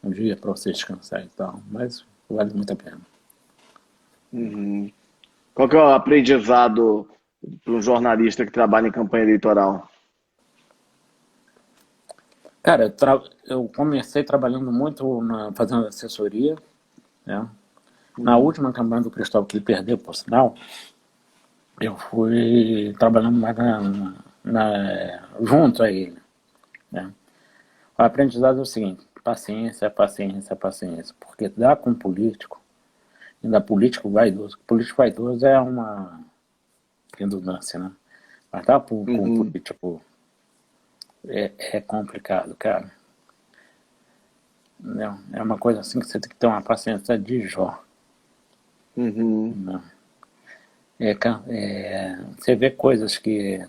[SPEAKER 2] dia para você descansar e tal, mas vale muito a pena.
[SPEAKER 1] Uhum. Qual que é o aprendizado para um jornalista que trabalha em campanha eleitoral?
[SPEAKER 2] Cara, eu comecei trabalhando muito fazendo assessoria, né? Na
[SPEAKER 1] Uhum.
[SPEAKER 2] última campanha do Cristóvão, que ele perdeu, por sinal, eu fui trabalhando mais junto a ele, né? O aprendizado é o seguinte: paciência, paciência, paciência, porque dá com político, ainda político vaidoso. Político vaidoso é uma redundância, né? Mas dá com
[SPEAKER 1] Uhum.
[SPEAKER 2] político é complicado, cara. Não, é uma coisa assim que você tem que ter uma paciência de Jó.
[SPEAKER 1] Uhum.
[SPEAKER 2] Não. Você vê coisas que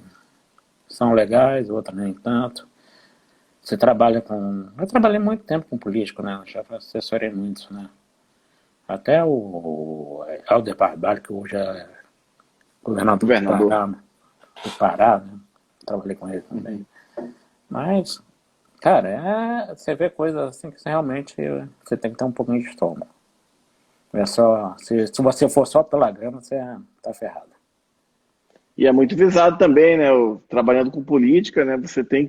[SPEAKER 2] são legais, outras nem tanto. Você trabalha com... Eu trabalhei muito tempo com político, né? Eu já assessorei muito, né? Até o Helder Barbalho, que hoje é governador
[SPEAKER 1] Governador.
[SPEAKER 2] do Pará, né? Trabalhei com ele também.
[SPEAKER 1] Uhum.
[SPEAKER 2] Mas, cara, você vê coisas assim que realmente você tem que ter um pouquinho de estômago. É só, se você for só pela grana, você tá ferrado.
[SPEAKER 1] E é muito visado também, né? Trabalhando com política, né?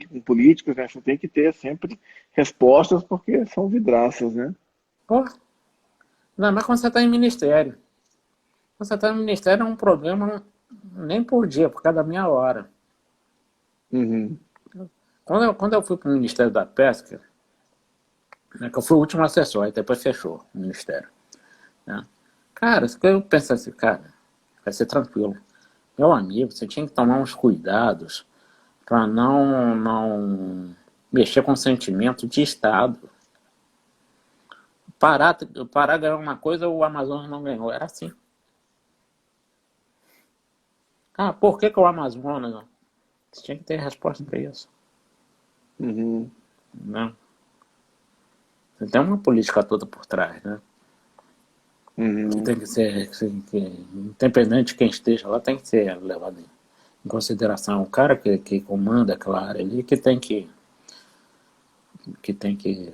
[SPEAKER 1] Com políticos, né? Você tem que ter sempre respostas porque são vidraças, né?
[SPEAKER 2] Pô, não, mas quando você tá em ministério. Quando você tá no ministério é um problema nem por dia, por cada meia hora.
[SPEAKER 1] Uhum.
[SPEAKER 2] Quando eu fui pro Ministério da Pesca, né, que eu fui o último assessor, aí depois fechou o ministério, né? Cara, eu pensei assim, cara, vai ser tranquilo. Meu amigo, você tinha que tomar uns cuidados para não mexer com sentimento de Estado. Pará ganhou uma coisa, o Amazonas não ganhou. Era assim. Ah, por que o Amazonas não? Você tinha que ter resposta para isso.
[SPEAKER 1] Uhum.
[SPEAKER 2] Né? Você tem uma política toda por trás, né? Que
[SPEAKER 1] Uhum.
[SPEAKER 2] tem que ser, independente de quem esteja lá, tem que ser levado em consideração. O cara que comanda aquela área ali que tem que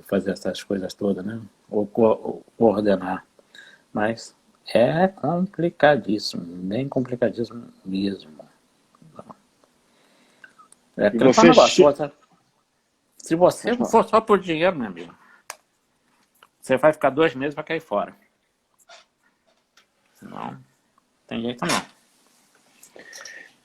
[SPEAKER 2] fazer essas coisas todas, né? Ou coordenar. Mas é complicadíssimo, bem complicadíssimo mesmo. É
[SPEAKER 1] E
[SPEAKER 2] aquele tal
[SPEAKER 1] você...
[SPEAKER 2] negócio. Se você
[SPEAKER 1] Pode falar.
[SPEAKER 2] for só por dinheiro, meu amigo, você vai ficar 2 meses e vai cair fora. Não, tem jeito não.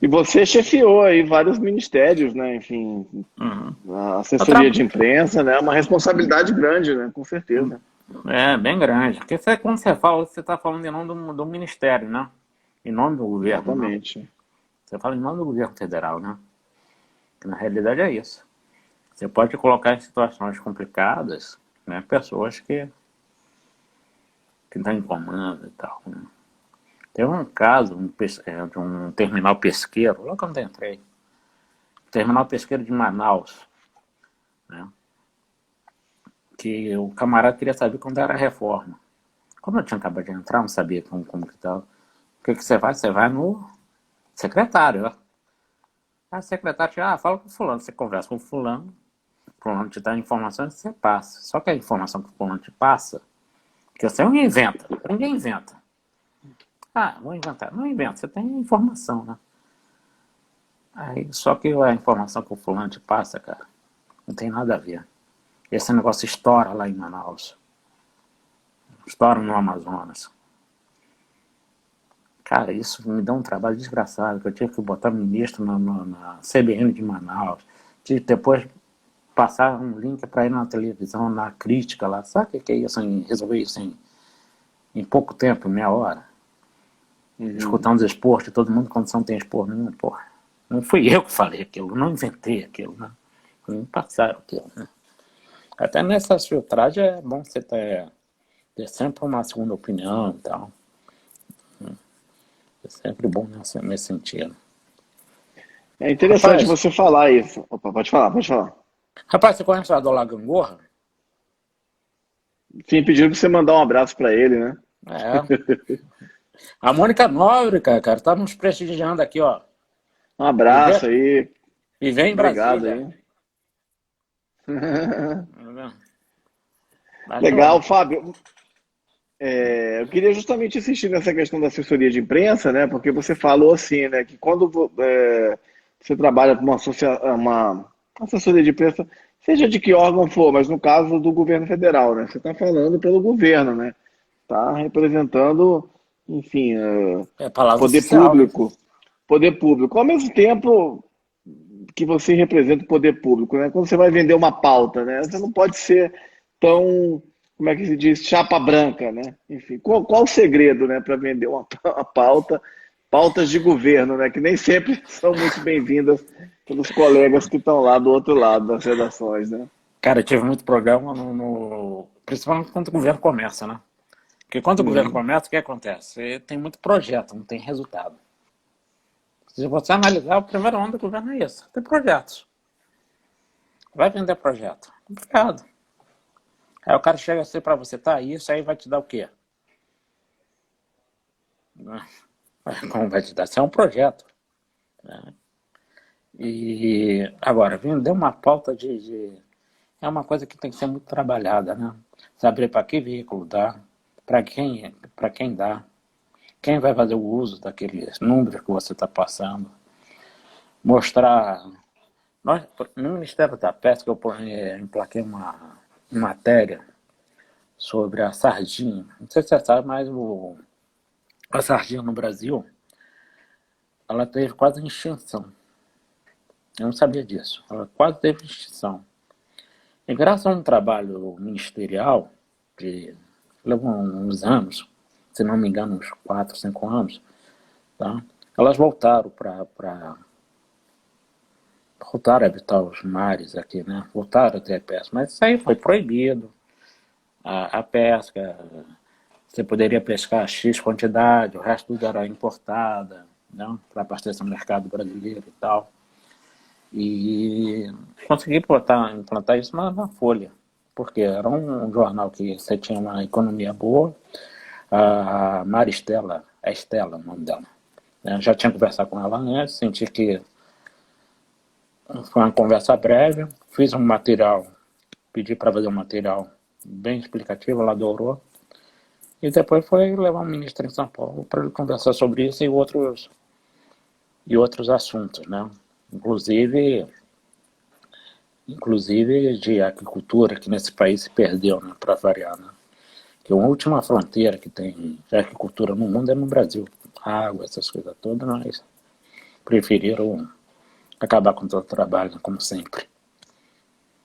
[SPEAKER 1] E você chefiou aí vários ministérios, né? Enfim,
[SPEAKER 2] Uhum.
[SPEAKER 1] a assessoria de imprensa, né? É uma responsabilidade grande, né? Com certeza.
[SPEAKER 2] É, bem grande. Porque quando você fala, você está falando em nome do ministério, né? Em nome do governo, né?
[SPEAKER 1] Exatamente.
[SPEAKER 2] Você fala em nome do governo federal, né? Que na realidade é isso. Você pode colocar em situações complicadas, né? Pessoas que estão em comando e tal, né? Teve um caso de um terminal pesqueiro, logo quando eu entrei. Terminal pesqueiro de Manaus, né? Que o camarada queria saber quando era a reforma. Como eu tinha acabado de entrar, não sabia como que estava. O que você vai? Você vai no secretário, ó. A secretária, fala com o fulano. Você conversa com o fulano te dá informações, você passa. Só que a informação que o fulano te passa, que você não inventa, ninguém inventa. Ah, vou inventar. Não inventa, você tem informação, né? Aí, só que a informação que o fulano te passa, cara, não tem nada a ver. Esse negócio estoura lá em Manaus. Estoura no Amazonas. Cara, isso me dá um trabalho desgraçado, que eu tive que botar ministro na CBN de Manaus. Tive que depois passar um link para ir na televisão, na crítica lá. Sabe o que é isso? Resolver isso em pouco tempo, meia hora.
[SPEAKER 1] Uhum.
[SPEAKER 2] Escutando os esportes, todo mundo quando não tem esporte nenhum, porra. Não fui eu que falei aquilo, não inventei aquilo, né? Me passaram aquilo, né? Até nessas filtragens é bom você ter sempre uma segunda opinião e tal. É sempre bom nesse sentido.
[SPEAKER 1] É interessante
[SPEAKER 2] Rapaz,
[SPEAKER 1] você falar isso. Opa, pode falar, pode falar.
[SPEAKER 2] você conhece o Adolar Gangorra?
[SPEAKER 1] Sim, pediram pra você mandar um abraço para ele, né?
[SPEAKER 2] É. A Mônica Nóbrega, cara, tá nos prestigiando aqui, ó.
[SPEAKER 1] Um
[SPEAKER 2] E vem,
[SPEAKER 1] abraço aí.
[SPEAKER 2] e vem em
[SPEAKER 1] Obrigado
[SPEAKER 2] Brasília.
[SPEAKER 1] aí.
[SPEAKER 2] Mas,
[SPEAKER 1] Legal, Fábio. Eu queria justamente insistir nessa questão da assessoria de imprensa, né? Porque você falou assim, né? Que quando você trabalha com uma assessoria de imprensa, seja de que órgão for, mas no caso do governo federal, né? Você está falando pelo governo, né? Está representando, enfim,
[SPEAKER 2] é palavra
[SPEAKER 1] poder
[SPEAKER 2] oficial, né?
[SPEAKER 1] público. Poder público. Ao mesmo tempo que você representa o poder público, né? Quando você vai vender uma pauta, né? Você não pode ser tão, como é que se diz, chapa branca, né? Enfim, qual o segredo, né, para vender uma pauta, pautas de governo, né? Que nem sempre são muito bem-vindas pelos colegas que estão lá do outro lado das redações, né?
[SPEAKER 2] Cara, eu tive muito programa principalmente quando o governo começa, né? Porque quando o governo
[SPEAKER 1] Uhum.
[SPEAKER 2] começa, o que acontece? Tem muito projeto, não tem resultado. Se você analisar, o primeiro ano do governo é isso. Tem projetos. Vai vender projeto. Complicado. Aí o cara chega assim pra você, tá, isso aí vai te dar o quê? Como vai te dar? Isso é um projeto. Né? E agora, vender uma pauta é uma coisa que tem que ser muito trabalhada, né? Saber para que veículo dá, para quem dá, quem vai fazer o uso daqueles números que você está passando. Mostrar. No Ministério da Pesca, eu emplaquei uma matéria sobre a sardinha. Não sei se você sabe, mas a sardinha no Brasil, ela teve quase extinção. Eu não sabia disso. Ela quase teve extinção. E graças a um trabalho ministerial, que levou uns anos, se não me engano, uns 4, 5 anos, tá? Elas voltaram voltaram a habitar os mares aqui, né? Voltaram a ter pesca, mas isso aí foi proibido. A pesca, você poderia pescar X quantidade, o resto tudo era importada, né? Para abastecer o mercado brasileiro e tal. E consegui implantar isso na Folha, porque era um jornal que você tinha uma economia boa. A Maristela, é Estela o nome dela, né? Já tinha conversado com ela antes, senti que foi uma conversa breve, fiz um material, pedi para fazer um material bem explicativo, ela adorou. E depois foi levar um ministro em São Paulo para ele conversar sobre isso e outros assuntos, né? Inclusive de agricultura, que nesse país se perdeu, né, para variar, né? Que a última fronteira que tem de agricultura no mundo é no Brasil. Água, essas coisas todas, mas preferiram acabar com todo o trabalho, como sempre.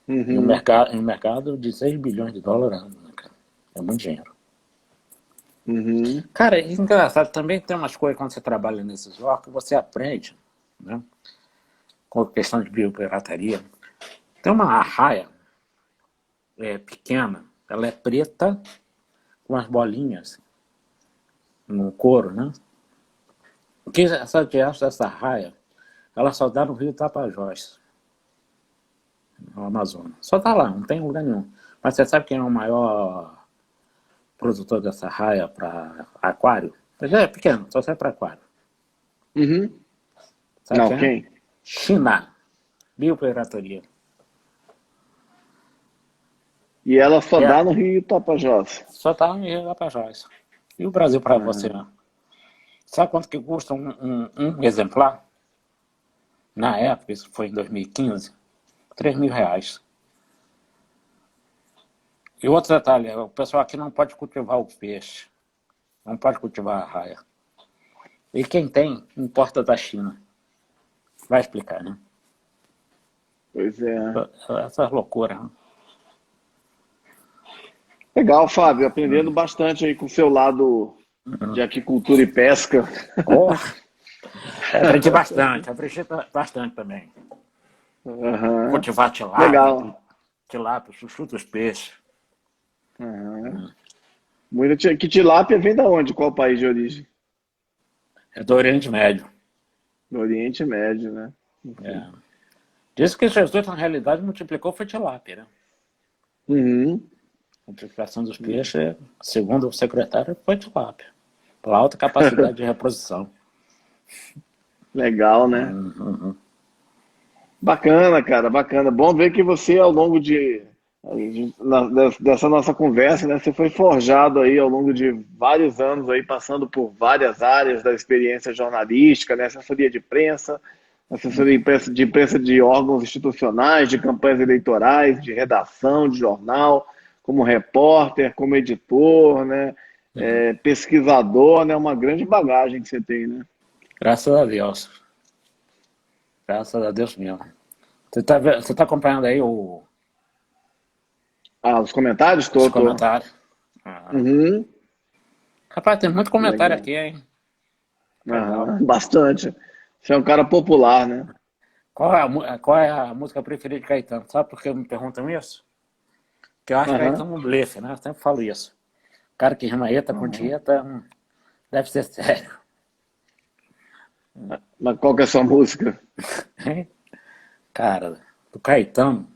[SPEAKER 2] E
[SPEAKER 1] Uhum.
[SPEAKER 2] um mercado de 6 bilhões de dólares, né, cara? É muito dinheiro.
[SPEAKER 1] Uhum.
[SPEAKER 2] Cara, é engraçado, também tem umas coisas quando você trabalha nesses órgãos que você aprende, né? Com a questão de biopirataria. Tem uma arraia pequena, ela é preta com as bolinhas no couro, né? Que essa raia, ela só dá no rio Tapajós, no Amazonas. Só tá lá, não tem lugar nenhum. Mas você sabe quem é o maior produtor dessa raia para aquário? Mas é pequeno, só serve para aquário.
[SPEAKER 1] Uhum.
[SPEAKER 2] Sabe
[SPEAKER 1] Não,
[SPEAKER 2] quem é?
[SPEAKER 1] quem?
[SPEAKER 2] China. Biopirataria.
[SPEAKER 1] E ela só
[SPEAKER 2] É,
[SPEAKER 1] dá no Rio Tapajós.
[SPEAKER 2] só tá no rio Tapajós. E o Brasil para você,
[SPEAKER 1] Uhum.
[SPEAKER 2] né? Sabe quanto que custa um exemplar? Na época, isso foi em 2015, R$ 3.000. E outro detalhe, o pessoal aqui não pode cultivar o peixe, não pode cultivar a raia. E quem tem, importa da China. Vai explicar, né?
[SPEAKER 1] Pois é.
[SPEAKER 2] Essa loucura, né?
[SPEAKER 1] Legal, Fábio, aprendendo bastante aí com o seu lado de aquicultura e pesca.
[SPEAKER 2] Oh, aprendi bastante também.
[SPEAKER 1] Uhum.
[SPEAKER 2] Cultivar tilápia,
[SPEAKER 1] Legal.
[SPEAKER 2] chuchu dos peixes.
[SPEAKER 1] Uhum. Que tilápia vem da onde? Qual país de origem?
[SPEAKER 2] É do Oriente Médio.
[SPEAKER 1] Do Oriente Médio, né? Enfim.
[SPEAKER 2] É. Diz que Jesus, na realidade, multiplicou foi tilápia, né?
[SPEAKER 1] Uhum.
[SPEAKER 2] A multiplicação dos peixes, segundo o secretário, foi tilápia. Pela alta capacidade de reprodução.
[SPEAKER 1] Legal, né?
[SPEAKER 2] Uhum.
[SPEAKER 1] Bacana, cara, bacana. Bom ver que você, ao longo dessa nossa conversa, né, você foi forjado aí ao longo de vários anos aí, passando por várias áreas da experiência jornalística, né, assessoria de imprensa de órgãos institucionais, de campanhas eleitorais, de redação, de jornal, como repórter, como editor, né,
[SPEAKER 2] Uhum.
[SPEAKER 1] pesquisador, né, uma grande bagagem que você tem, né?
[SPEAKER 2] Graças a Deus. Graças a Deus mesmo. Você tá acompanhando aí
[SPEAKER 1] Ah, os comentários?
[SPEAKER 2] os
[SPEAKER 1] Tô.
[SPEAKER 2] comentários? Ah.
[SPEAKER 1] Uhum,
[SPEAKER 2] Rapaz, tem muito comentário
[SPEAKER 1] legal.
[SPEAKER 2] aqui, hein? Legal.
[SPEAKER 1] Aham, bastante. Você é um cara popular, né?
[SPEAKER 2] Qual é a música preferida de Caetano? Sabe por que me perguntam isso? Porque eu acho que
[SPEAKER 1] Aham,
[SPEAKER 2] Caetano é um blefe, né? Eu sempre falo isso. O cara que rima eta com
[SPEAKER 1] aham.
[SPEAKER 2] tieta deve ser sério.
[SPEAKER 1] Mas qual que é a sua música?
[SPEAKER 2] Cara, do Caetano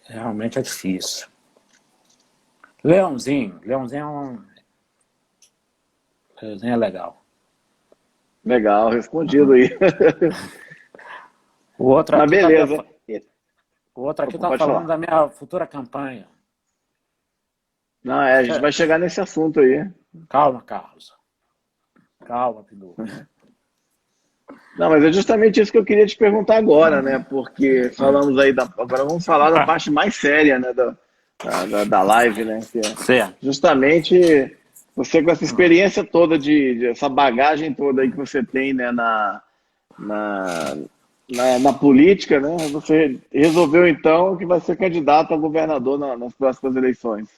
[SPEAKER 2] realmente é difícil. Leãozinho é legal.
[SPEAKER 1] Legal, respondido aí.
[SPEAKER 2] O outro
[SPEAKER 1] Mas
[SPEAKER 2] aqui tá,
[SPEAKER 1] beleza.
[SPEAKER 2] o outro aqui
[SPEAKER 1] Opa,
[SPEAKER 2] tá
[SPEAKER 1] pode
[SPEAKER 2] falando
[SPEAKER 1] falar.
[SPEAKER 2] da minha futura campanha.
[SPEAKER 1] Não, a gente vai chegar nesse assunto aí.
[SPEAKER 2] Calma, Carlos. Calma, Pindu.
[SPEAKER 1] Não, mas é justamente isso que eu queria te perguntar agora, né? Porque falamos aí agora vamos falar da parte mais séria, né? Da live, né? Que é
[SPEAKER 2] Certo.
[SPEAKER 1] justamente você com essa experiência toda essa bagagem toda aí que você tem, né? Na, na política, né? Você resolveu então que vai ser candidato a governador nas próximas eleições.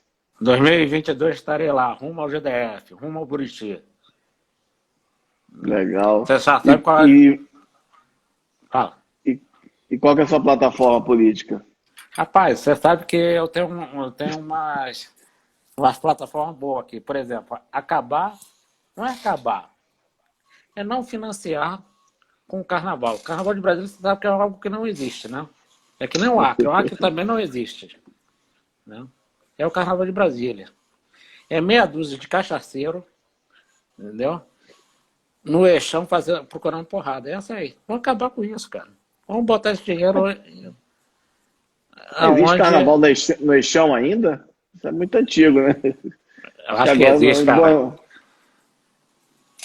[SPEAKER 2] 2022 estarei lá, rumo ao GDF, rumo ao Buriti.
[SPEAKER 1] Legal.
[SPEAKER 2] Você já
[SPEAKER 1] E,
[SPEAKER 2] sabe qual é.
[SPEAKER 1] e,
[SPEAKER 2] Fala.
[SPEAKER 1] e, e qual que é a sua plataforma política?
[SPEAKER 2] Rapaz, você sabe que eu tenho umas plataformas boas aqui. Por exemplo, não é acabar, é não financiar com o carnaval. O carnaval de Brasília, você sabe que é algo que não existe, né? É que nem o Acre também não existe, né? É o carnaval de Brasília. É meia dúzia de cachaceiro, entendeu? No eixão procurando porrada. É essa aí. Vamos acabar com isso, cara. Vamos botar esse dinheiro
[SPEAKER 1] Existe
[SPEAKER 2] aonde.
[SPEAKER 1] carnaval no Eixão ainda? Isso é muito antigo, né?
[SPEAKER 2] Eu
[SPEAKER 1] Que
[SPEAKER 2] acho que
[SPEAKER 1] agora
[SPEAKER 2] existe, cara.
[SPEAKER 1] bom,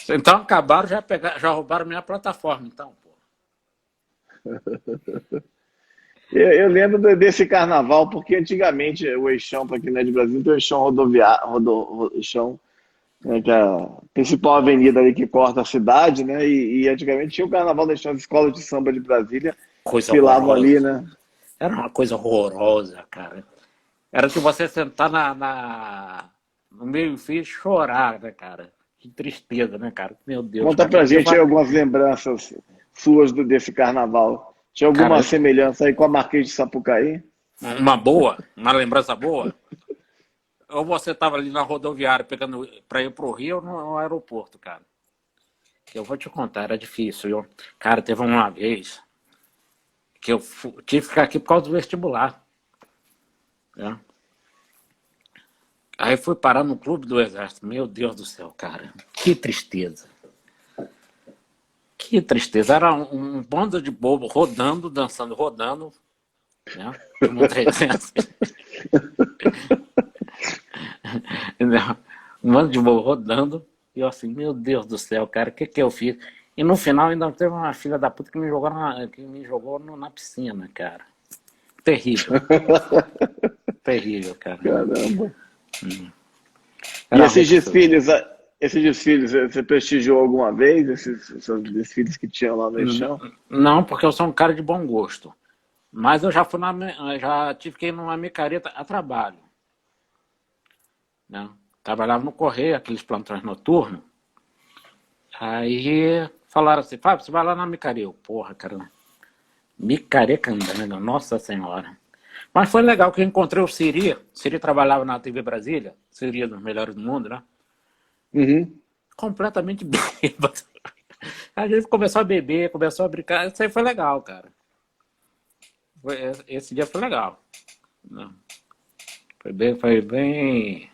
[SPEAKER 2] Então acabaram, já roubaram minha plataforma, então, pô.
[SPEAKER 1] eu lembro desse carnaval, porque antigamente o Eixão, para quem não é de Brasília, tem o Eixão rodoviário, Eixão, né, que é a principal avenida ali que corta a cidade, né? E antigamente tinha o carnaval do Eixão, as escolas de samba de Brasília
[SPEAKER 2] Coisa
[SPEAKER 1] desfilavam ali,
[SPEAKER 2] horrorosa.
[SPEAKER 1] né?
[SPEAKER 2] Era uma coisa horrorosa, cara. Era que você sentar no meio-fio e chorar, né, cara? Que tristeza, né, cara? Meu Deus,
[SPEAKER 1] Conta
[SPEAKER 2] cara.
[SPEAKER 1] pra gente aí algumas lembranças suas desse carnaval. Tinha
[SPEAKER 2] Cara,
[SPEAKER 1] alguma semelhança aí com a Marquês de Sapucaí?
[SPEAKER 2] uma lembrança boa. Ou você tava ali na rodoviária pegando pra ir pro Rio ou no aeroporto, cara. Que eu vou te contar, era difícil. Cara, teve uma vez que eu tive que ficar aqui por causa do vestibular, né? Aí fui parar no Clube do Exército. Meu Deus do céu, cara. Que tristeza. Que tristeza. Era um bando de bobo rodando, dançando, rodando, né? Como 300. Um bando de bobo rodando. E eu assim, meu Deus do céu, cara, o que eu fiz? E no final ainda teve uma filha da puta que me jogou na piscina, cara. Terrível. Terrível, cara.
[SPEAKER 1] Caramba. E
[SPEAKER 2] Era ruim pra você ver.
[SPEAKER 1] esses desfiles, você prestigiou alguma vez esses desfiles que tinham lá no Eixão?
[SPEAKER 2] Não, porque eu sou um cara de bom gosto. Mas eu já tive que ir numa micareta a trabalho, né? Trabalhava no correio, aqueles plantões noturnos. Aí falaram assim, Fábio, você vai lá na micareta. Eu, porra, cara, micareta andando, nossa senhora. Mas foi legal que eu encontrei o Siri. O Siri trabalhava na TV Brasília. Siri é dos melhores do mundo, né?
[SPEAKER 1] Uhum.
[SPEAKER 2] Completamente bêbado. A gente começou a beber, começou a brincar. Isso aí foi legal, cara. Esse dia foi legal. Né? Foi bem.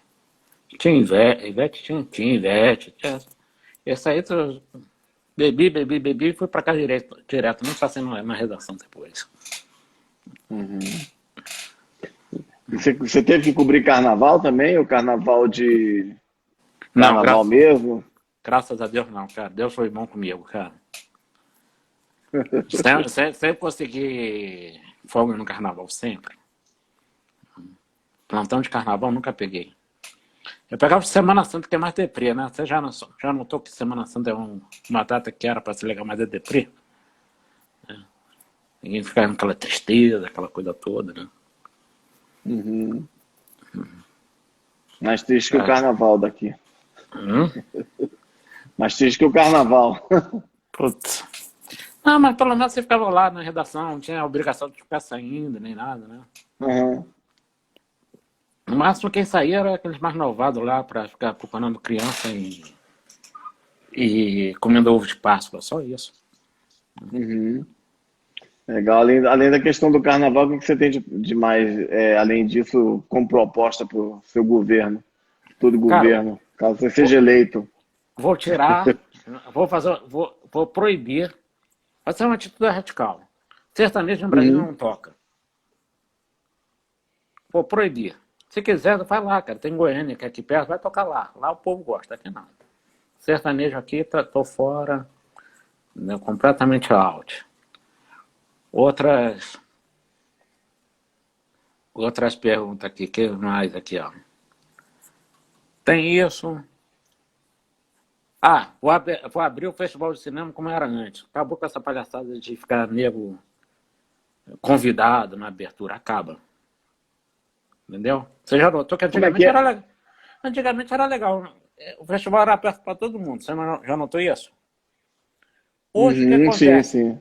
[SPEAKER 2] Tinha Ivete, tinha Ivete. Esse aí bebi e fui para casa direto. Nem passei na redação depois.
[SPEAKER 1] Uhum. E você teve que cobrir carnaval também? O carnaval de
[SPEAKER 2] Não,
[SPEAKER 1] carnaval mesmo?
[SPEAKER 2] graças a Deus não, cara. Deus foi bom comigo, cara. Sempre consegui folga no carnaval, sempre. Plantão de carnaval nunca peguei. Eu pegava Semana Santa, que é mais deprê, né? Você já notou que Semana Santa é uma data que era para ser legal, mas é deprê? Ninguém fica naquela tristeza, aquela coisa toda, né?
[SPEAKER 1] Uhum. Mais triste que o carnaval daqui. Mais triste que o carnaval.
[SPEAKER 2] Putz. Não, mas pelo menos você ficava lá na redação, não tinha a obrigação de ficar saindo, nem nada, né?
[SPEAKER 1] Uhum.
[SPEAKER 2] No máximo quem saía era aqueles mais novados lá para ficar procurando criança e comendo ovo de Páscoa, só isso.
[SPEAKER 1] Uhum. Legal. Além da questão do carnaval, o que você tem de mais, além disso, como proposta para o seu governo, todo
[SPEAKER 2] Cara,
[SPEAKER 1] governo, caso você seja eleito?
[SPEAKER 2] vou tirar, vou proibir, vai ser uma atitude radical. Sertanejo no Brasil
[SPEAKER 1] Uhum.
[SPEAKER 2] não toca. Vou proibir. Se quiser, vai lá, cara. Tem Goiânia que é aqui perto, vai tocar lá. Lá o povo gosta, aqui não. Sertanejo aqui, tô fora, né, completamente out. Outras perguntas aqui, que mais aqui, ó. Tem isso. Ah, vou abrir o festival de cinema como era antes. Acabou com essa palhaçada de ficar nego convidado na abertura. Acaba. Entendeu? Você já notou que
[SPEAKER 1] Como é que
[SPEAKER 2] antigamente era
[SPEAKER 1] é?
[SPEAKER 2] legal. Antigamente era legal. O festival era aberto para todo mundo. Você já notou isso? Hoje o que
[SPEAKER 1] Uhum, sim,
[SPEAKER 2] acontece?
[SPEAKER 1] sim.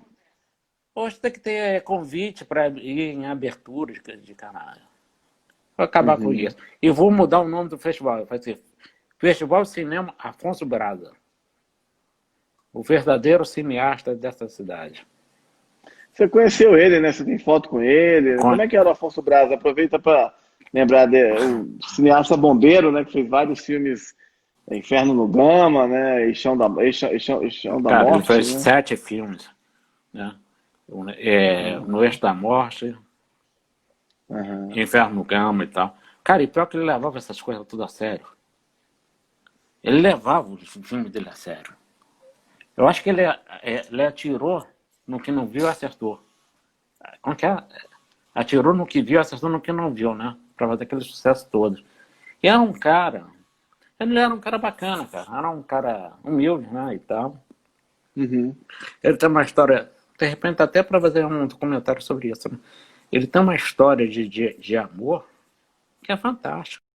[SPEAKER 2] Hoje tem que ter convite para ir em abertura de canal. Vou acabar com
[SPEAKER 1] Uhum.
[SPEAKER 2] isso. E vou mudar o nome do festival. Vai ser Festival de Cinema Afonso Braga. O verdadeiro cineasta dessa cidade.
[SPEAKER 1] Você conheceu ele, né? Você tem foto com ele. Como é que era o Afonso Braz? Aproveita para lembrar o cineasta bombeiro, né? Que fez vários filmes, Inferno no Gama, né? E Chão da
[SPEAKER 2] Cara, ele
[SPEAKER 1] Morte,
[SPEAKER 2] fez
[SPEAKER 1] né?
[SPEAKER 2] 7 filmes, né? No Eixo da Morte,
[SPEAKER 1] Aham.
[SPEAKER 2] Inferno no Gama e tal. Cara, e pior que ele levava essas coisas tudo a sério. Ele levava o filme dele a sério. Eu acho que ele atirou no que não viu e acertou. Como que é? Atirou no que viu, acertou no que não viu, né? Pra fazer aquele sucesso todo. E era um cara... Ele era um cara bacana, cara. Era um cara humilde, né? E tal.
[SPEAKER 1] Uhum.
[SPEAKER 2] Ele tem uma história... De repente, até para fazer um documentário sobre isso, né? Ele tem uma história de amor que é fantástica.